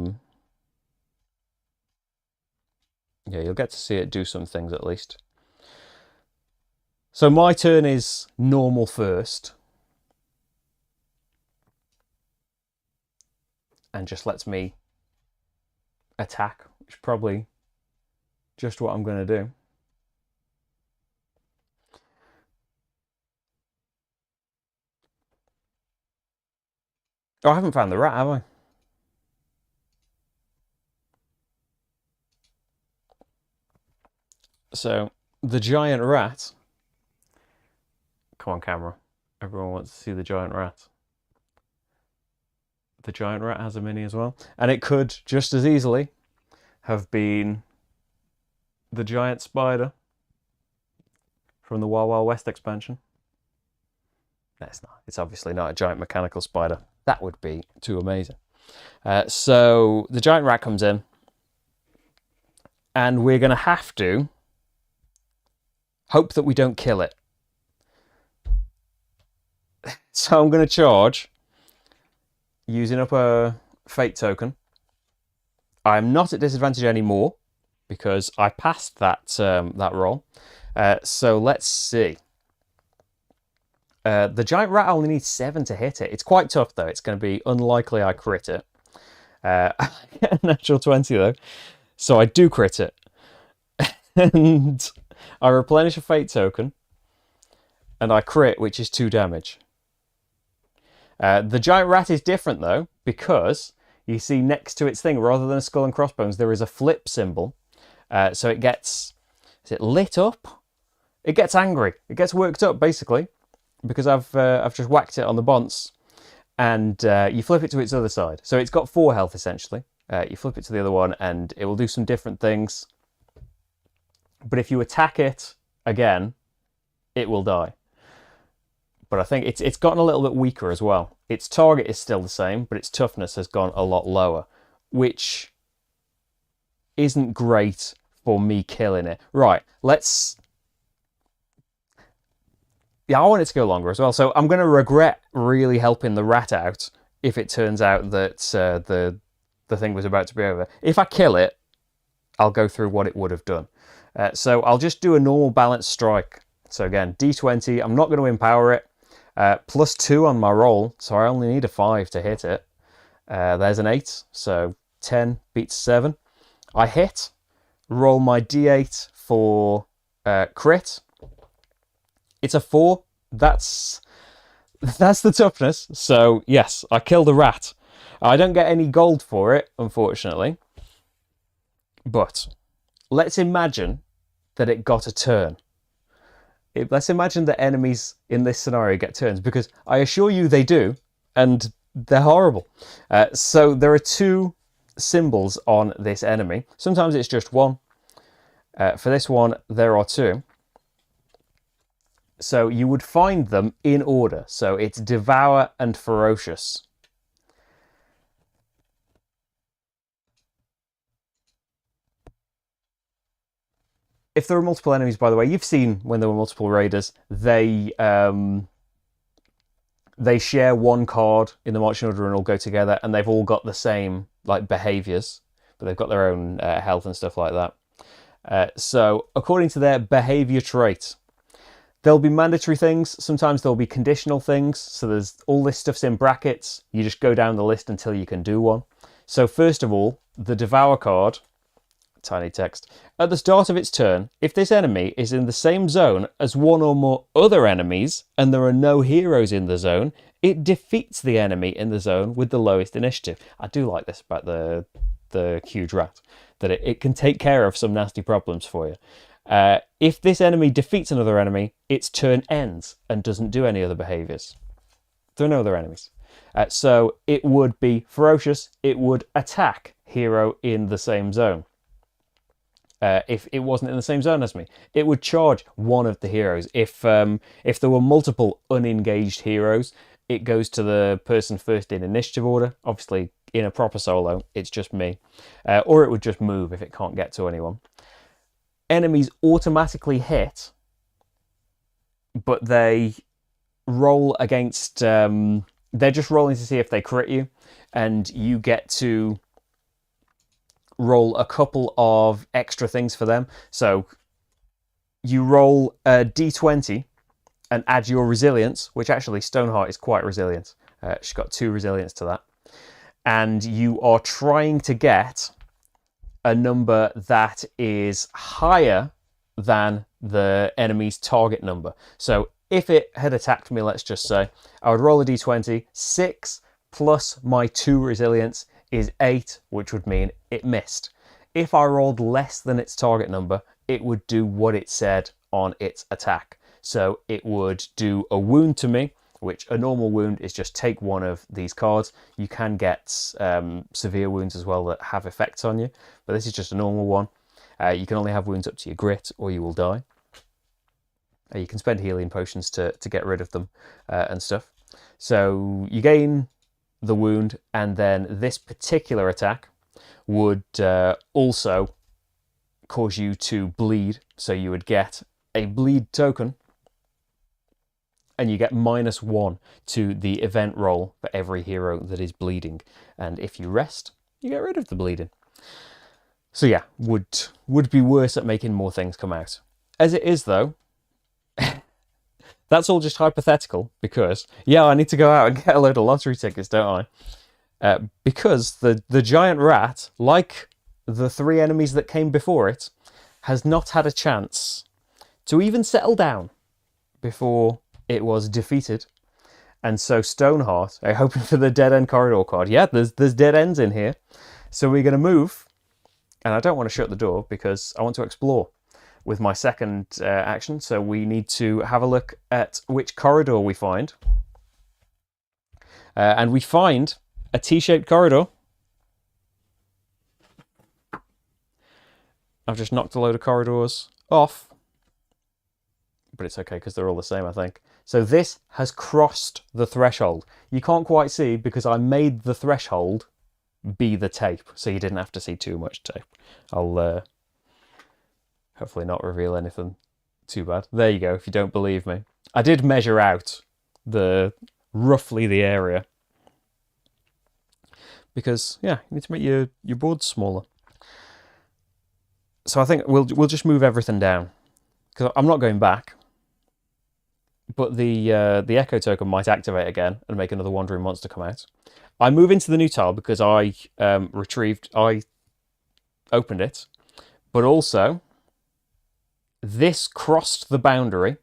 you'll get to see it do some things at least. So my turn is normal first. And just lets me attack, which is probably just what I'm going to do. Oh, I haven't found the rat, have I? So, the giant rat... Come on, camera. Everyone wants to see the giant rat. The giant rat has a mini as well. And it could just as easily have been the giant spider from the Wild Wild West expansion. No, it's not. It's obviously not a giant mechanical spider. That would be too amazing. So the giant rat comes in, and we're going to have to hope that we don't kill it. So I'm going to charge, using up a fate token. I'm not at disadvantage anymore because I passed that that roll. So let's see. The giant rat only needs 7 to hit it. It's quite tough though. It's going to be unlikely I crit it. I get a natural 20 though, so I do crit it, and I replenish a fate token, and I crit, which is 2 damage. The giant rat is different though, because you see next to its thing, rather than a skull and crossbones, there is a flip symbol. So it gets, is it lit up it gets angry. It gets worked up, basically, because I've just whacked it on the bonce, and you flip it to its other side. So it's got 4 health, essentially. You flip it to the other one, and it will do some different things. But if you attack it again, it will die. But I think it's gotten a little bit weaker as well. Its target is still the same, but its toughness has gone a lot lower, which isn't great for me killing it. Right, let's... Yeah, I want it to go longer as well, so I'm going to regret really helping the rat out if it turns out that the thing was about to be over. If I kill it, I'll go through what it would have done. So I'll just do a normal balanced strike. So again, D20, I'm not going to empower it. +2 on my roll, so I only need a 5 to hit it. There's an 8, so 10 beats 7. I hit, roll my D8 for crit. It's a 4. That's the toughness. So yes, I kill the rat. I don't get any gold for it, unfortunately. But let's imagine that it got a turn. Let's imagine that enemies in this scenario get turns, because I assure you they do, and they're horrible. So there are 2 symbols on this enemy. Sometimes it's just 1. For this one, there are 2. So you would find them in order. So it's Devour and Ferocious. If there are multiple enemies, by the way, you've seen when there were multiple raiders, they share 1 card in the marching order and all go together, and they've all got the same like behaviors, but they've got their own health and stuff like that. So according to their behavior trait, there'll be mandatory things. Sometimes there'll be conditional things. So there's all this stuff's in brackets. You just go down the list until you can do one. So first of all, the Devour card, tiny text. At the start of its turn, if this enemy is in the same zone as 1 or more other enemies, and there are no heroes in the zone, it defeats the enemy in the zone with the lowest initiative. I do like this about the huge rat, that it can take care of some nasty problems for you. If this enemy defeats another enemy, its turn ends and doesn't do any other behaviors. There are no other enemies. So it would be Ferocious. It would attack hero in the same zone. If it wasn't in the same zone as me, it would charge one of the heroes. If there were multiple unengaged heroes, it goes to the person first in initiative order. Obviously, in a proper solo, it's just me. Or it would just move if it can't get to anyone. Enemies automatically hit, but they roll against... they're just rolling to see if they crit you, and you get to roll a couple of extra things for them. So you roll a d20 and add your resilience, which actually Stoneheart is quite resilient. She's got 2 resilience to that. And you are trying to get a number that is higher than the enemy's target number. So if it had attacked me, let's just say, I would roll a d20, 6 plus my 2 resilience is 8, which would mean it missed. If I rolled less than its target number, it would do what it said on its attack. So it would do a wound to me, which a normal wound is just take one of these cards. You can get severe wounds as well that have effects on you, but this is just a normal one. You can only have wounds up to your grit or you will die. You can spend healing potions to get rid of them and stuff. So you gain the wound, and then this particular attack would also cause you to bleed. So you would get a bleed token, and you get -1 to the event roll for every hero that is bleeding. And if you rest, you get rid of the bleeding. So yeah, would be worse at making more things come out. As it is though, that's all just hypothetical, because, yeah, I need to go out and get a load of lottery tickets, don't I? Because the giant rat, like the 3 enemies that came before it, has not had a chance to even settle down before it was defeated. And so Stoneheart, hoping for the dead end corridor card. Yeah, there's dead ends in here. So we're going to move, and I don't want to shut the door because I want to explore. with my second action. So we need to have a look at which corridor we find. And we find a T-shaped corridor. I've just knocked a load of corridors off. But it's okay because they're all the same, I think. So this has crossed the threshold. You can't quite see because I made the threshold be the tape, so you didn't have to see too much tape. I'll hopefully not reveal anything too bad. There you go, if you don't believe me. I did measure out roughly the area. Because, yeah, you need to make your boards smaller. So I think we'll just move everything down. Because I'm not going back. But the echo token might activate again and make another wandering monster come out. I move into the new tile because I opened it. But also, this crossed the boundary,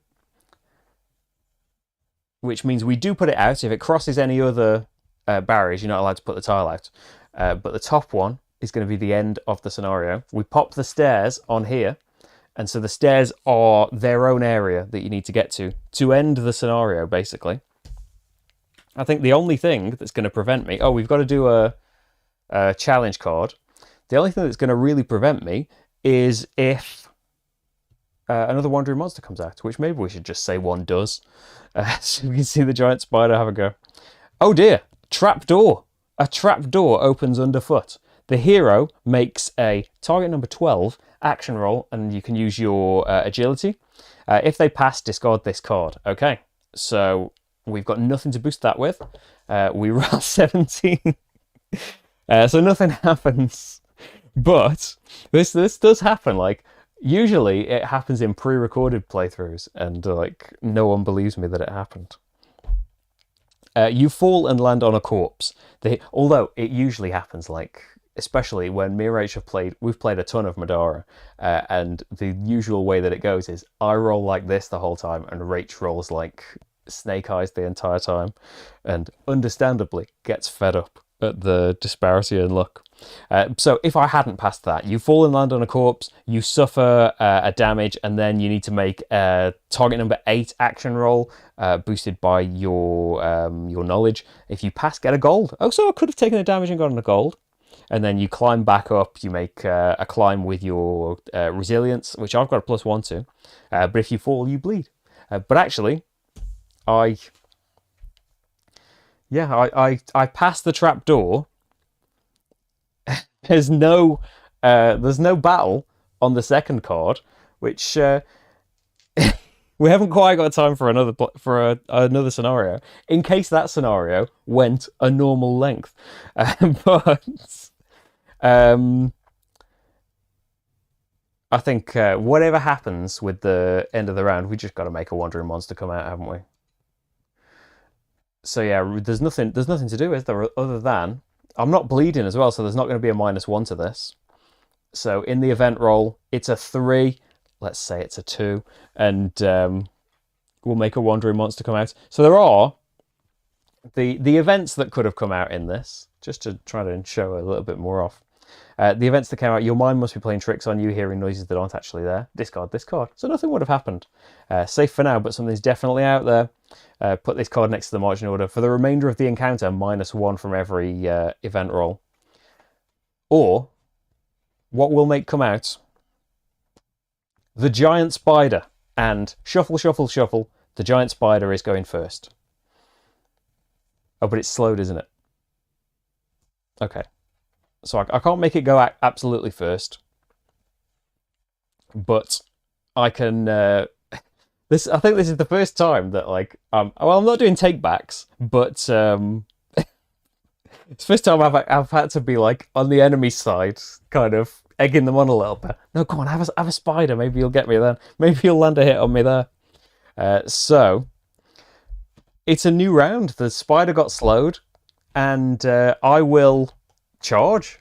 which means we do put it out. If it crosses any other barriers, you're not allowed to put the tile out. But the top one is going to be the end of the scenario. We pop the stairs on here. And so the stairs are their own area that you need to get to end the scenario, basically. I think the only thing that's going to prevent me... Oh, we've got to do a challenge card. The only thing that's going to really prevent me is if another wandering monster comes out, which maybe we should just say one does. So we can see the giant spider have a go. Oh dear, trapdoor. A trapdoor opens underfoot. The hero makes a target number 12 action roll, and you can use your agility. If they pass, discard this card. Okay, so we've got nothing to boost that with. We roll 17. So nothing happens. But this does happen. Like, usually it happens in pre-recorded playthroughs, and like no one believes me that it happened. You fall and land on a corpse. Although it usually happens, like, especially when me and Rach we've played a ton of Madara, and the usual way that it goes is I roll like this the whole time, and Rach rolls like Snake Eyes the entire time, and understandably gets fed up at the disparity in luck. So if I hadn't passed that, you fall and land on a corpse, you suffer a damage, and then you need to make a target number 8 action roll, boosted by your knowledge. If you pass, get a gold. Oh, so I could have taken the damage and gotten a gold. And then you climb back up, you make a climb with your resilience, which I've got a +1 to. But if you fall, you bleed. But actually, I passed the trapdoor. There's no battle on the second card, which we haven't quite got time for another scenario. In case that scenario went a normal length, but I think whatever happens with the end of the round, we just got to make a wandering monster come out, haven't we? So yeah, there's nothing to do, is there, other than I'm not bleeding as well, so there's not going to be a -1 to this. So in the event roll, it's a 3. Let's say it's a 2, and we'll make a wandering monster come out. So there are the events that could have come out in this, just to try to show a little bit more off. The events that came out, your mind must be playing tricks on you, hearing noises that aren't actually there. Discard this card. So nothing would have happened. Safe for now, but something's definitely out there. Put this card next to the marching order. For the remainder of the encounter, -1 from every event roll. Or, what will make come out? The giant spider. And shuffle, shuffle, shuffle. The giant spider is going first. Oh, but it's slowed, isn't it? Okay. So I can't make it go absolutely first. But I can... I think this is the first time that, like... well, I'm not doing take-backs, but... it's the first time I've had to be, like, on the enemy side, kind of egging them on a little bit. No, come on, have a spider. Maybe you'll get me then. Maybe you'll land a hit on me there. So, it's a new round. The spider got slowed, and I will charge.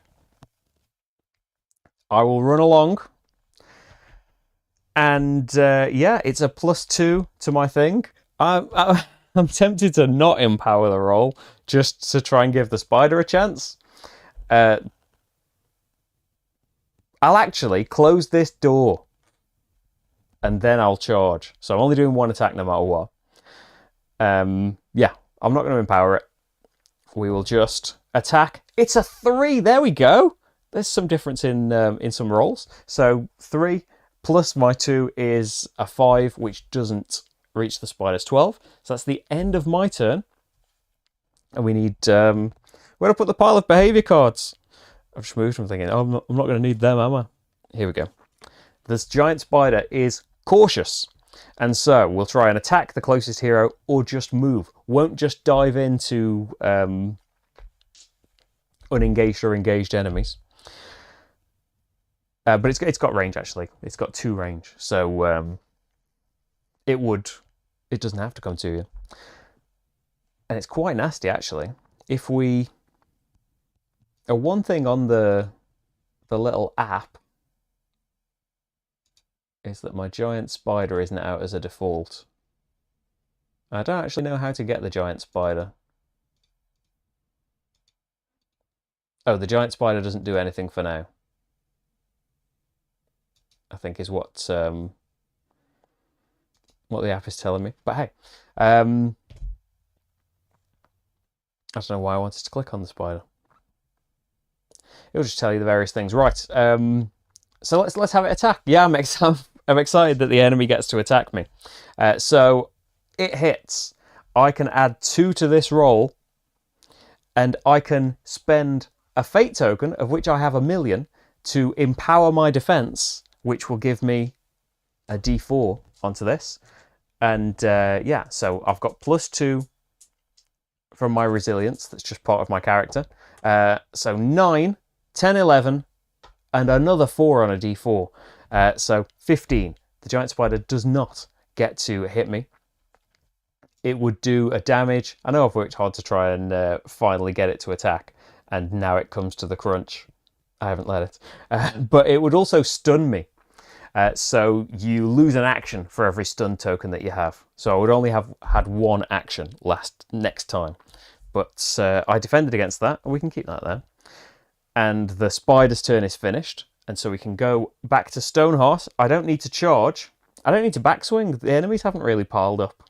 I will run along. And yeah, it's a +2 to my thing. I'm tempted to not empower the roll, just to try and give the spider a chance. I'll actually close this door. and then I'll charge. So I'm only doing one attack no matter what. Yeah, I'm not going to empower it. We will just attack. It's a 3. There we go. There's some difference in some rolls. So 3 plus my 2 is a 5, which doesn't reach the spider's 12. So that's the end of my turn. And we need... where to put the pile of behaviour cards? I've just moved from thinking, oh, I'm not going to need them, am I? Here we go. This giant spider is cautious. And so we'll try and attack the closest hero or just move. Won't just dive into unengaged or engaged enemies. But it's got range, actually. It's got 2 range. So it doesn't have to come to you. And it's quite nasty, actually. If we... one thing on the little app is that my giant spider isn't out as a default. I don't actually know how to get the giant spider. Oh, the giant spider doesn't do anything for now, I think is what the app is telling me. But hey, I don't know why I wanted to click on the spider. It'll just tell you the various things. Right. So let's have it attack. Yeah, I'm excited that the enemy gets to attack me. So it hits. I can add 2 to this roll, and I can spend a fate token, of which I have 1,000,000, to empower my defense, which will give me a d4 onto this. And yeah, so I've got +2 from my resilience. That's just part of my character. So 9, 10, 11, and another 4 on a d4. So 15. The giant spider does not get to hit me. It would do a damage. I know I've worked hard to try and finally get it to attack, and now it comes to the crunch. I haven't let it. But it would also stun me. So you lose an action for every stun token that you have. So I would only have had 1 action next time. But I defended against that, and we can keep that there. And the spider's turn is finished, and so we can go back to Stoneheart. I don't need to charge. I don't need to backswing. The enemies haven't really piled up.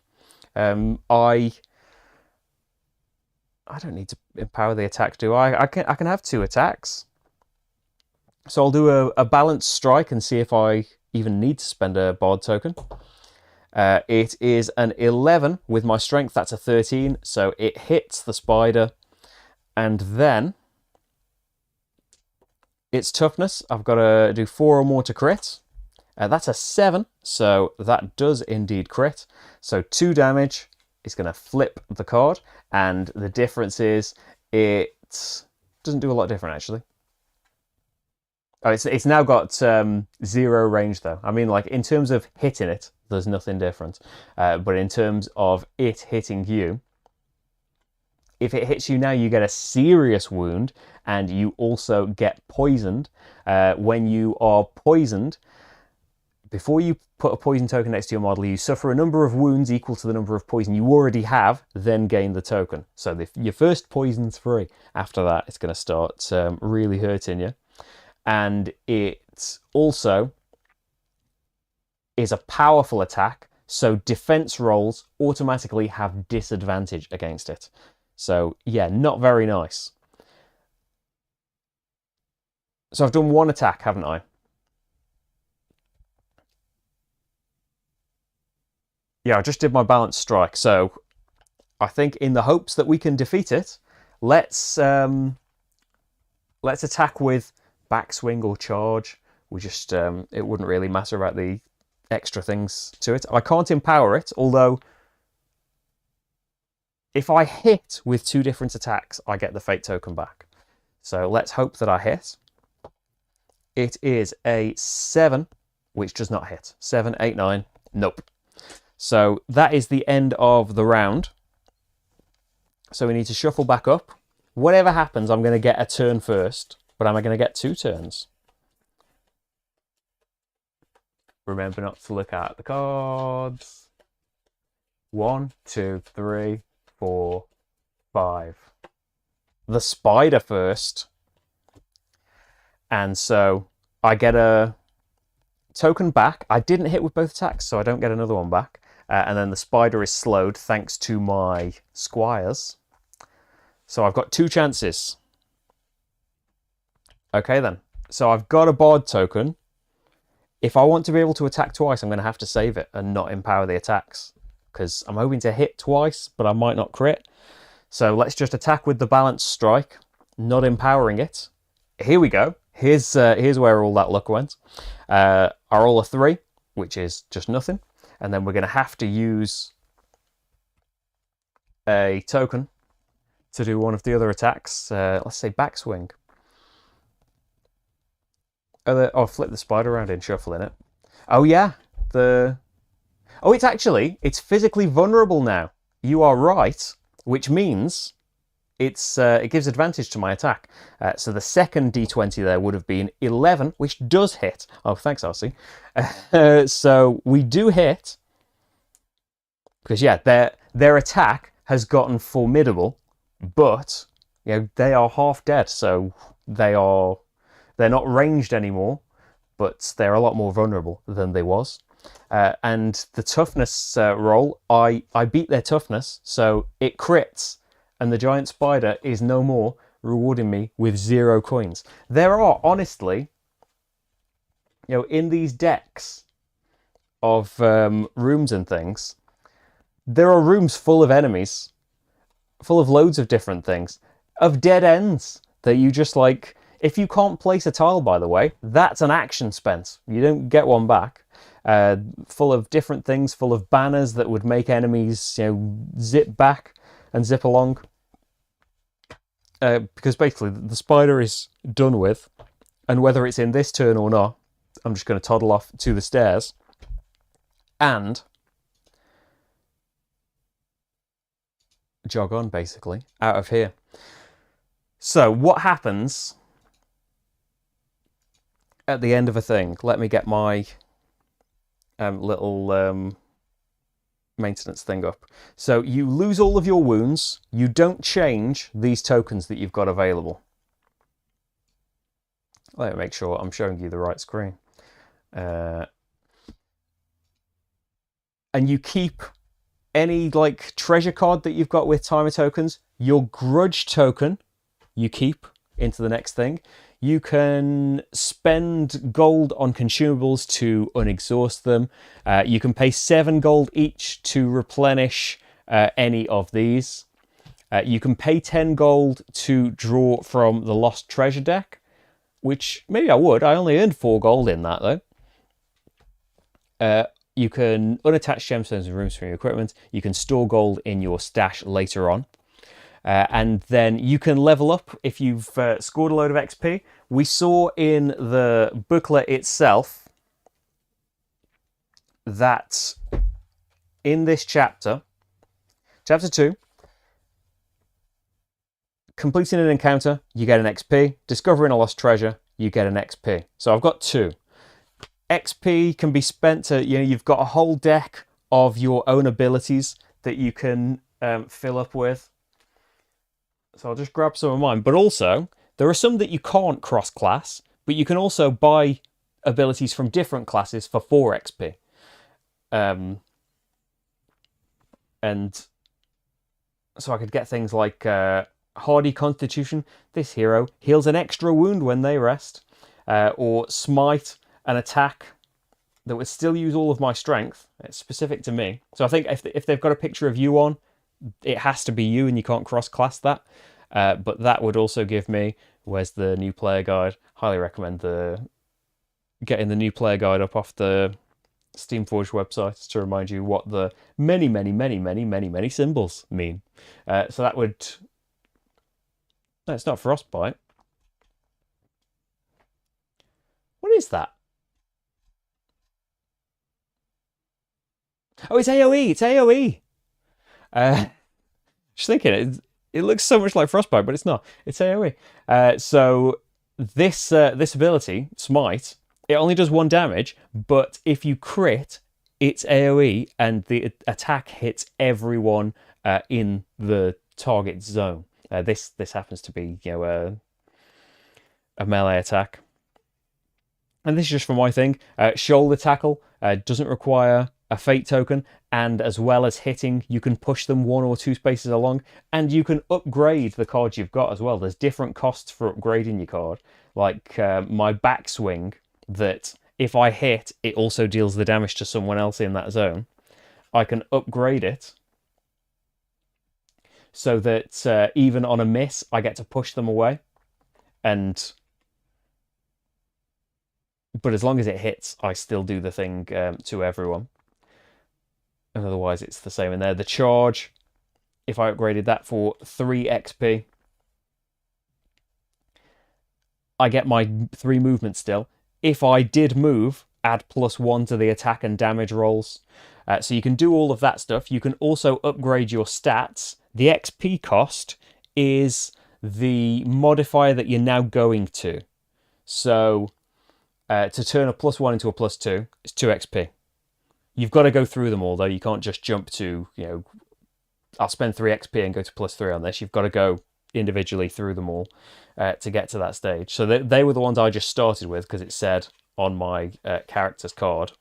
I don't need to empower the attack, do I? I can have 2 attacks. So I'll do a balanced strike and see if I even need to spend a bard token. It is an 11 with my strength. That's a 13, so it hits the spider. And then its toughness, I've got to do 4 or more to crit. That's a 7, so that does indeed crit. So 2 damage is going to flip the card, and the difference is it doesn't do a lot different, actually. Oh, it's now got 0 range, though. I mean, like, in terms of hitting it, there's nothing different. But in terms of it hitting you, if it hits you now, you get a serious wound, and you also get poisoned. When you are poisoned, before you put a poison token next to your model, you suffer a number of wounds equal to the number of poison you already have, then gain the token. So your first poison's free. After that, it's going to start really hurting you. And it also is a powerful attack, so defense rolls automatically have disadvantage against it. So yeah, not very nice. So I've done 1 attack, haven't I? Yeah, I just did my balanced strike. So I think in the hopes that we can defeat it, let's attack with backswing or charge. We just it wouldn't really matter about the extra things to it. I can't empower it, although if I hit with 2 different attacks, I get the fate token back. So let's hope that I hit. It is a 7, which does not hit. 7, 8, 9, nope. So that is the end of the round. So we need to shuffle back up. Whatever happens, I'm going to get a turn first. But am I going to get 2 turns? Remember not to look at the cards. 1, 2, 3, 4, 5. The spider first. And so I get to token back. I didn't hit with both attacks, so I don't get another one back. And then the spider is slowed thanks to my squires. So I've got 2 chances. Okay then. So I've got a bard token. If I want to be able to attack twice, I'm going to have to save it and not empower the attacks. Because I'm hoping to hit twice, but I might not crit. So let's just attack with the balanced strike, not empowering it. Here we go. Here's where all that luck went. I roll a 3, which is just nothing. And then we're going to have to use a token to do one of the other attacks. Let's say backswing. Oh, flip the spider around and shuffling it. Oh yeah, oh, it's physically vulnerable now. You are right, which means it gives advantage to my attack. So the second d20 there would have been 11, which does hit. Oh, thanks, RC. So we do hit, because yeah, their attack has gotten formidable, but you know they are half dead, so they're not ranged anymore, but they're a lot more vulnerable than they was. And the toughness roll, I beat their toughness, so it crits, and the giant spider is no more, rewarding me with 0 coins. There are, honestly, you know, in these decks of rooms and things, there are rooms full of enemies, full of loads of different things, of dead ends that you just like. If you can't place a tile, by the way, that's an action spent. You don't get one back. Full of different things, full of banners that would make enemies, you know, zip back and zip along. Because basically the spider is done with, and whether it's in this turn or not, I'm just going to toddle off to the stairs and jog on, basically, out of here. So what happens at the end of a thing? Let me get my little maintenance thing up. So you lose all of your wounds. You don't change these tokens that you've got available. Let me make sure I'm showing you the right screen. And you keep any like treasure card that you've got with timer tokens. Your grudge token you keep into the next thing. You can spend gold on consumables to unexhaust them. You can pay 7 gold each to replenish any of these. You can pay 10 gold to draw from the Lost Treasure deck, which maybe I would. I only earned 4 gold in that, though. You can unattach gemstones and runes from your equipment. You can store gold in your stash later on. And then you can level up if you've scored a load of XP. We saw in the booklet itself that in this chapter, chapter 2, completing an encounter, you get an XP. Discovering a lost treasure, you get an XP. So I've got 2. XP can be spent to, you know, you've got a whole deck of your own abilities that you can fill up with. So I'll just grab some of mine. But also, there are some that you can't cross-class, but you can also buy abilities from different classes for 4 XP. And so I could get things like Hardy Constitution. This hero heals an extra wound when they rest. Or Smite, an attack that would still use all of my strength. It's specific to me. So I think if they've got a picture of you on, it has to be you and you can't cross-class that. But that would also give me, where's the new player guide? Highly recommend getting the new player guide up off the Steamforged website to remind you what the many symbols mean. So that would... No, it's not Frostbite. What is that? Oh, it's AoE! It's AoE! Just thinking, it looks so much like Frostbite, but it's not. It's AoE. So this ability, Smite, it only does 1 damage, but if you crit, it's AoE, and the attack hits everyone in the target zone. This happens to be, you know, a melee attack. and this is just for my thing, shoulder tackle doesn't require a fate token, and as well as hitting, you can push them 1 or 2 spaces along, and you can upgrade the cards you've got as well. There's different costs for upgrading your card, like my backswing, that if I hit, it also deals the damage to someone else in that zone. I can upgrade it so that even on a miss, I get to push them away, and but as long as it hits, I still do the thing to everyone. And otherwise, it's the same in there. The charge, if I upgraded that for 3 XP, I get my 3 movement still. If I did move, add +1 to the attack and damage rolls. So you can do all of that stuff. You can also upgrade your stats. The XP cost is the modifier that you're now going to. So to turn a +1 into a +2 is 2 XP. You've got to go through them all, though. You can't just jump to, I'll spend 3 XP and go to +3 on this. You've got to go individually through them all to get to that stage. So they were the ones I just started with because it said on my character's card.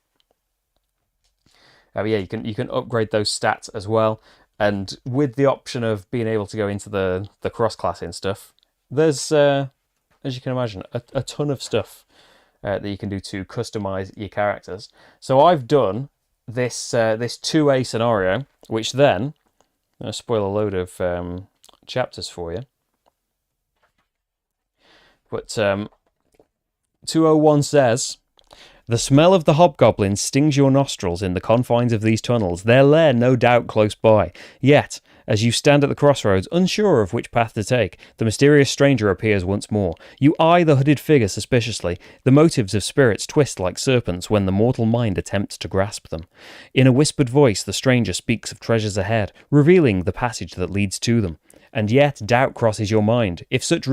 Yeah, you can upgrade those stats as well. And with the option of being able to go into the cross-classing stuff, there's, as you can imagine, a ton of stuff that you can do to customize your characters. So I've done this 2A scenario, which then, I'll spoil a load of chapters for you. But 201 says, "The smell of the hobgoblins stings your nostrils in the confines of these tunnels, their lair no doubt close by. Yet, as you stand at the crossroads, unsure of which path to take, the mysterious stranger appears once more. You eye the hooded figure suspiciously. The motives of spirits twist like serpents when the mortal mind attempts to grasp them. In a whispered voice, the stranger speaks of treasures ahead, revealing the passage that leads to them. And yet doubt crosses your mind. If such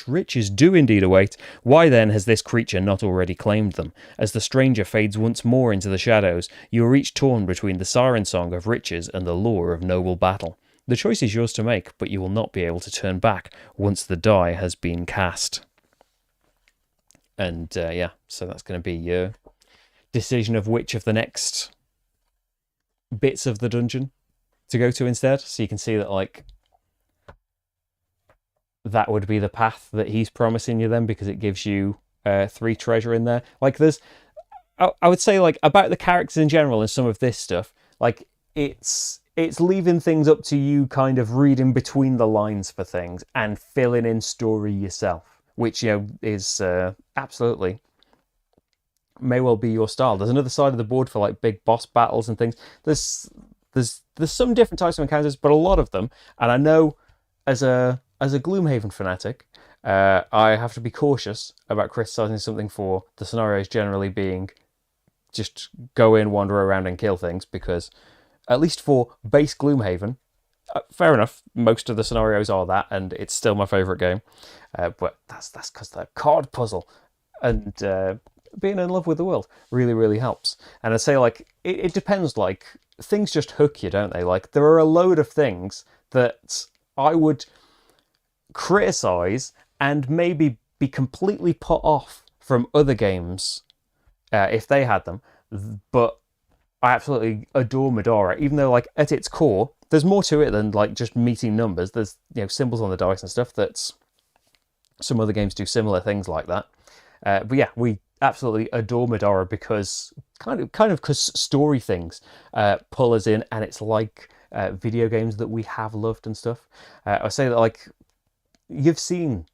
riches do indeed await, why then has this creature not already claimed them? As the stranger fades once more into the shadows, you are each torn between the siren song of riches and the lure of noble battle. The choice is yours to make, but you will not be able to turn back once the die has been cast." And so that's going to be your decision of which of the next bits of the dungeon to go to instead. So you can see that, that would be the path that he's promising you then, because it gives you 3 treasure in there. I would say, about the characters in general and some of this stuff, it's leaving things up to you, kind of reading between the lines for things and filling in story yourself, which, is absolutely may well be your style. There's another side of the board for big boss battles and things. There's some different types of encounters, but a lot of them, and I know as a Gloomhaven fanatic, I have to be cautious about criticising something for the scenarios generally being just go in, wander around and kill things, because at least for base Gloomhaven, fair enough, most of the scenarios are that, and it's still my favourite game. But that's because the card puzzle and being in love with the world really, really helps. And I say, it depends, things just hook you, don't they? There are a load of things that I would criticize and maybe be completely put off from other games if they had them, but I absolutely adore Medora, even though at its core there's more to it than just meeting numbers. There's symbols on the dice and stuff that's some other games do similar things like that, but yeah, we absolutely adore Medora because kind of because story things pull us in, and it's video games that we have loved and stuff. I say that you've seen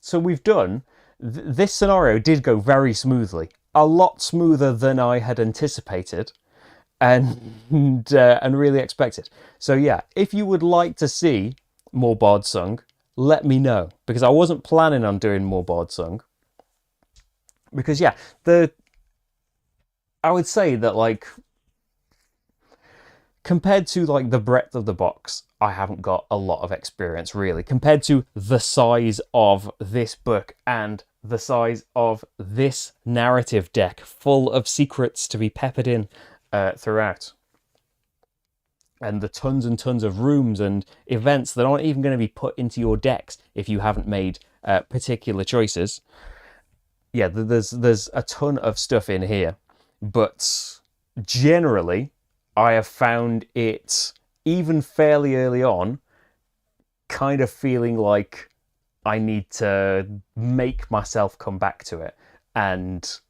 so we've done this scenario did go very smoothly, a lot smoother than I had anticipated and really expected. So yeah, if you would like to see more Bardsung, let me know, because I wasn't planning on doing more Bardsung, because yeah, I would say that compared to the breadth of the box, I haven't got a lot of experience really, compared to the size of this book and the size of this narrative deck full of secrets to be peppered in throughout, and the tons and tons of rooms and events that aren't even going to be put into your decks if you haven't made particular choices. yeah, there's a ton of stuff in here, but generally, I have found it even fairly early on, kind of feeling like I need to make myself come back to it and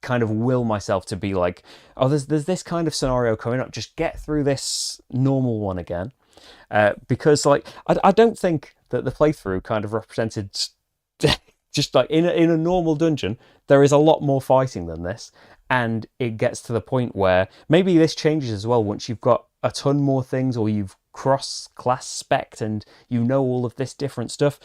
kind of will myself to be like, oh, there's this kind of scenario coming up. Just get through this normal one again, because like I don't think that the playthrough kind of represented just like in a normal dungeon. There is a lot more fighting than this, and it gets to the point where maybe this changes as well once you've got a ton more things, or you've cross-class spec'd and you know all of this different stuff.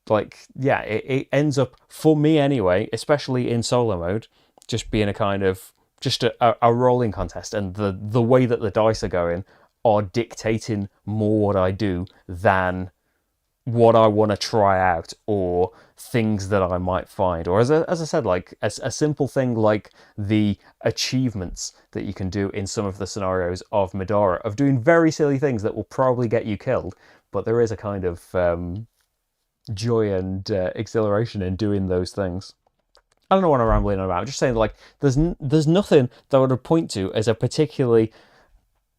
Like, yeah, it ends up, for me anyway, especially in solo mode, just being a kind of just a rolling contest, and the way that the dice are going are dictating more what I do than what I want to try out or things that I might find. Or as I said, like a simple thing like the achievements that you can do in some of the scenarios of Madara, of doing very silly things that will probably get you killed, but there is a kind of joy and exhilaration in doing those things. I don't know what I'm rambling about. I'm just saying, like, there's nothing that I would point to as a particularly,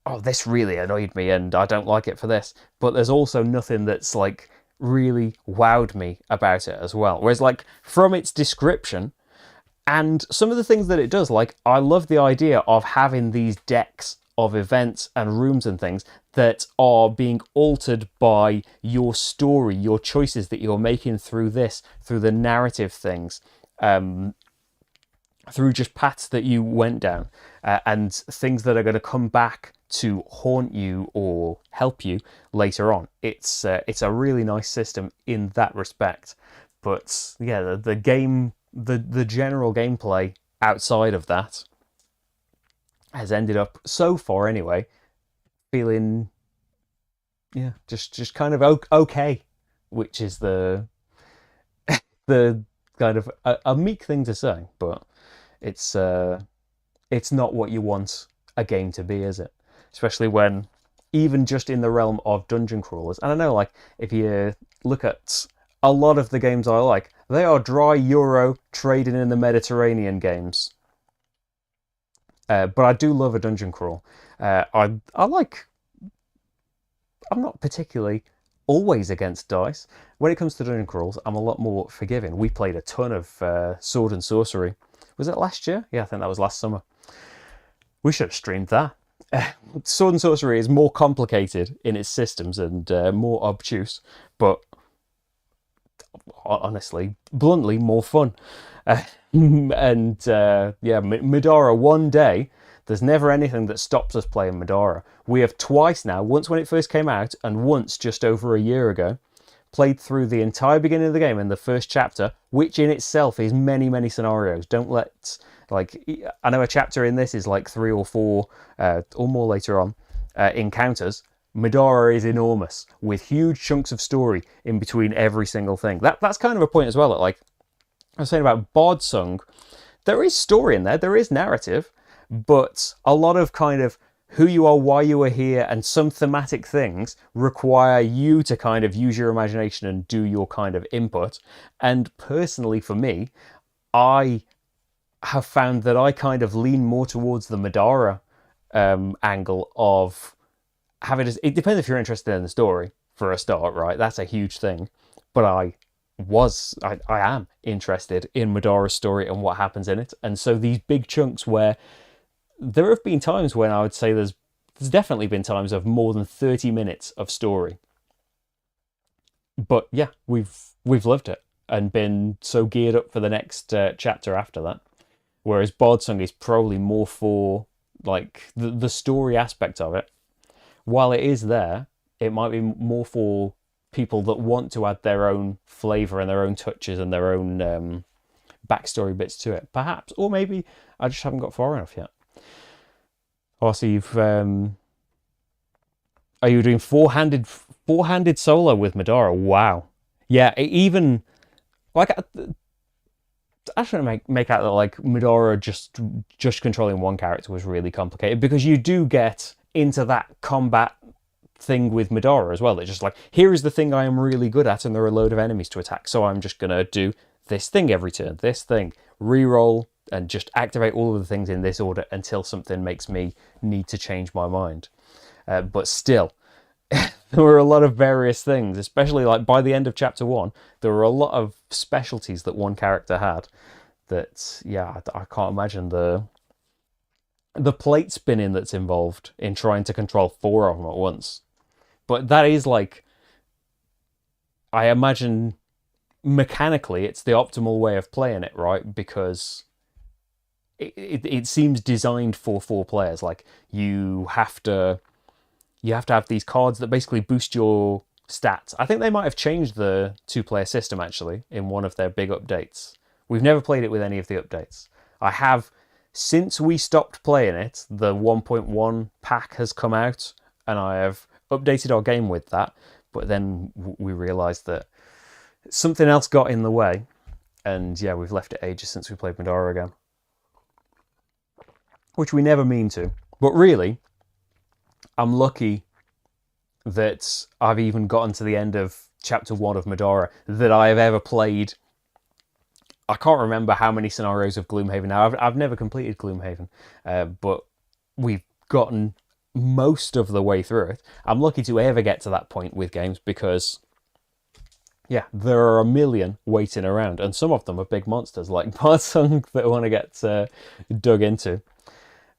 oh, this really annoyed me and I don't like it for this. But there's also nothing that's like really wowed me about it as well. Whereas, like, from its description and some of the things that it does, like, I love the idea of having these decks of events and rooms and things that are being altered by your story, your choices that you're making through this, through the narrative things. Through just paths that you went down, and things that are going to come back to haunt you or help you later on. It's a really nice system in that respect. But yeah, the game, the general gameplay outside of that has ended up, so far anyway, feeling, yeah, just kind of okay, which is the kind of a meek thing to say, but it's not what you want a game to be, is it? Especially when, even just in the realm of dungeon crawlers, and I know, like, if you look at a lot of the games I like, they are dry Euro trading in the Mediterranean games. But I do love a dungeon crawl. I like. I'm not particularly always against dice. When it comes to dungeon crawls, I'm a lot more forgiving. We played a ton of Sword and Sorcery. Was it last year? Yeah, I think that was last summer. We should have streamed that. Sword and Sorcery is more complicated in its systems and more obtuse, but honestly, bluntly, more fun. And yeah, Madara, one day, there's never anything that stops us playing Madara. We have twice now, once when it first came out, and once just over a year ago, played through the entire beginning of the game in the first chapter, which in itself is many, many scenarios. Don't let, like, I know a chapter in this is like 3 or 4, or more later on, encounters. Madara is enormous, with huge chunks of story in between every single thing. That's kind of a point as well, that, like I was saying about Bardsung, there is story in there, there is narrative, but a lot of kind of who you are, why you are here, and some thematic things require you to kind of use your imagination and do your kind of input. And personally, for me, I have found that I kind of lean more towards the Madara angle of having it depends if you're interested in the story, for a start, right? That's a huge thing. But I am interested in Madara's story and what happens in it. And so these big chunks where there have been times when I would say there's definitely been times of more than 30 minutes of story. But yeah, we've loved it and been so geared up for the next chapter after that. Whereas Bardsung is probably more for like the story aspect of it. While it is there, it might be more for people that want to add their own flavour and their own touches and their own backstory bits to it, perhaps. Or maybe I just haven't got far enough yet. Oh, so you've are you doing four-handed solo with Madara? Wow. Yeah, even like I shouldn't make out that like Madara just controlling one character was really complicated, because you do get into that combat thing with Madara as well. It's just like, here is the thing I am really good at, and there are a load of enemies to attack, so I'm just gonna do this thing every turn, this thing, reroll, and just activate all of the things in this order until something makes me need to change my mind. But still, there were a lot of various things, especially like by the end of chapter 1, there were a lot of specialties that one character had that, yeah, I can't imagine the plate spinning that's involved in trying to control 4 of them at once. But that is like, I imagine mechanically it's the optimal way of playing it, right? Because it seems designed for 4 players. Like, you have to have these cards that basically boost your stats. I think they might have changed the 2-player system actually in one of their big updates. We've never played it with any of the updates. I have, since we stopped playing it, the 1.1 pack has come out, and I have updated our game with that, but then we realised that something else got in the way, and yeah, we've left it ages since we played Madara again. Which we never mean to. But really, I'm lucky that I've even gotten to the end of chapter 1 of Madara, that I have ever played. I can't remember how many scenarios of Gloomhaven now. I've never completed Gloomhaven, but we've gotten most of the way through it. I'm lucky to ever get to that point with games because, yeah, there are a million waiting around, and some of them are big monsters like Bardsung that I want to get dug into.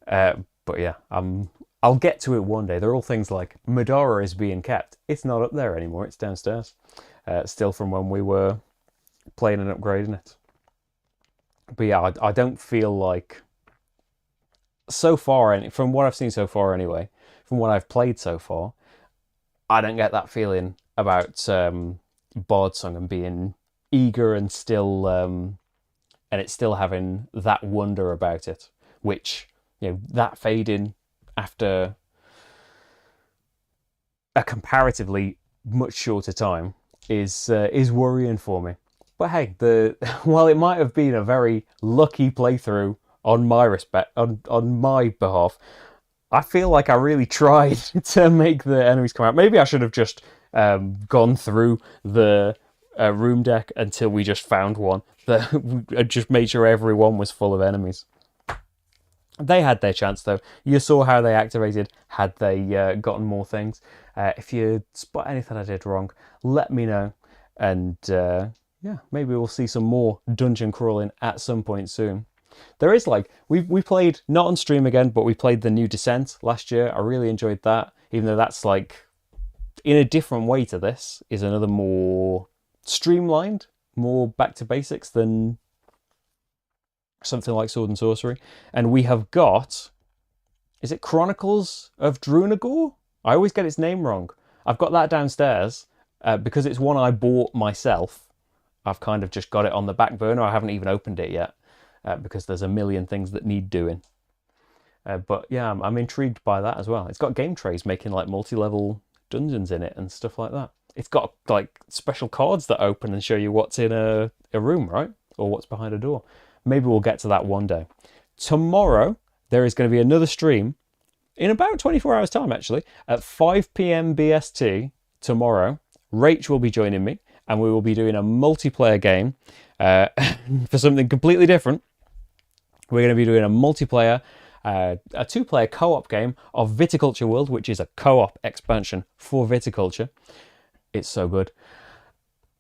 But yeah, I'll get to it one day. They're all things like Madara is being kept. It's not up there anymore. It's downstairs. Still from when we were playing and upgrading it. But yeah, I don't feel like, so far, and from what I've seen so far anyway, from what I've played so far, I don't get that feeling about Bardsung and being eager and still, and it's still having that wonder about it, which, you know, that fading after a comparatively much shorter time is worrying for me. But hey, while it might have been a very lucky playthrough on my behalf, I feel like I really tried to make the enemies come out. Maybe I should have just gone through the room deck until we just found one that just made sure everyone was full of enemies. They had their chance though. You saw how they activated had they gotten more things. If you spot anything I did wrong, let me know. And yeah, maybe we'll see some more dungeon crawling at some point soon. There is like, we played, not on stream again, but we played the new Descent last year. I really enjoyed that, even though that's like, in a different way to this, is another more streamlined, more back to basics than something like Sword and Sorcery. And we have got, is it Chronicles of Drunagor? I always get its name wrong. I've got that downstairs because it's one I bought myself. I've kind of just got it on the back burner. I haven't even opened it yet because there's a million things that need doing. But yeah, I'm intrigued by that as well. It's got game trays making like multi-level dungeons in it and stuff like that. It's got like special cards that open and show you what's in a room, right? Or what's behind a door. Maybe we'll get to that one day. Tomorrow, there is going to be another stream in about 24 hours time, actually, at 5 p.m. BST tomorrow. Rach will be joining me, and we will be doing a multiplayer game for something completely different. We're going to be doing a multiplayer, a 2-player co-op game of Viticulture World, which is a co-op expansion for Viticulture. It's so good.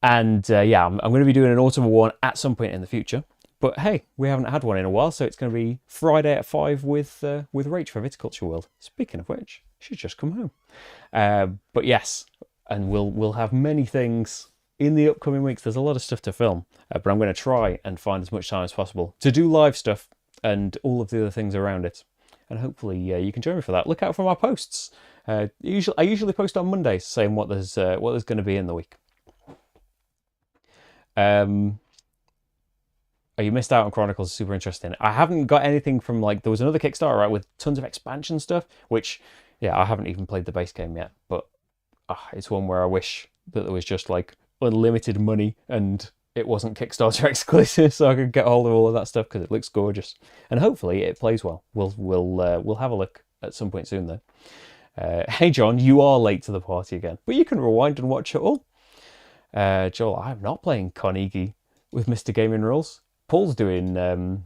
And yeah, I'm going to be doing an autumn one at some point in the future. But hey, we haven't had one in a while, so it's going to be Friday at 5 with Rach for Viticulture World. Speaking of which, she's just come home. But yes, and we'll have many things in the upcoming weeks. There's a lot of stuff to film, but I'm going to try and find as much time as possible to do live stuff and all of the other things around it. And hopefully you can join me for that. Look out for my posts. I usually post on Mondays saying what there's going to be in the week. Oh, you missed out on Chronicles. Super interesting. I haven't got anything from, like, there was another Kickstarter, right, with tons of expansion stuff, which, yeah, I haven't even played the base game yet, but it's one where I wish that there was just like unlimited money and it wasn't Kickstarter exclusive, so I could get hold of all of that stuff because it looks gorgeous and hopefully it plays well. We'll have a look at some point soon though. Hey John, you are late to the party again, but you can rewind and watch it all. Joel, I'm not playing Carnegie with Mr. Gaming Rules. Paul's doing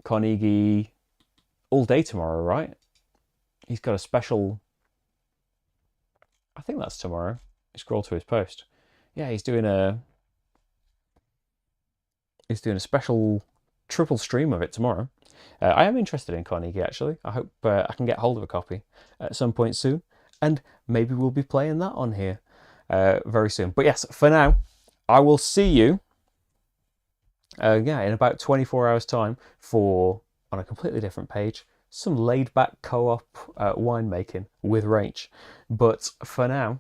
Carnegie all day tomorrow, right? He's got a special... I think that's tomorrow. Scroll to his post. Yeah, he's doing a special triple stream of it tomorrow. I am interested in Carnegie, actually. I hope I can get hold of a copy at some point soon, and maybe we'll be playing that on here very soon. But yes, for now, I will see you in about 24 hours time for, on a completely different page, some laid-back co-op winemaking with Rach. But for now,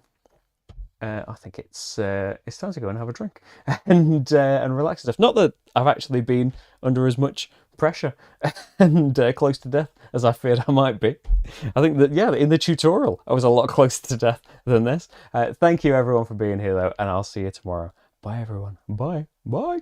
I think it's time to go and have a drink and relax and stuff. Not that I've actually been under as much pressure and close to death as I feared I might be. I think that, yeah, in the tutorial, I was a lot closer to death than this. Thank you, everyone, for being here, though, and I'll see you tomorrow. Bye, everyone. Bye. Bye.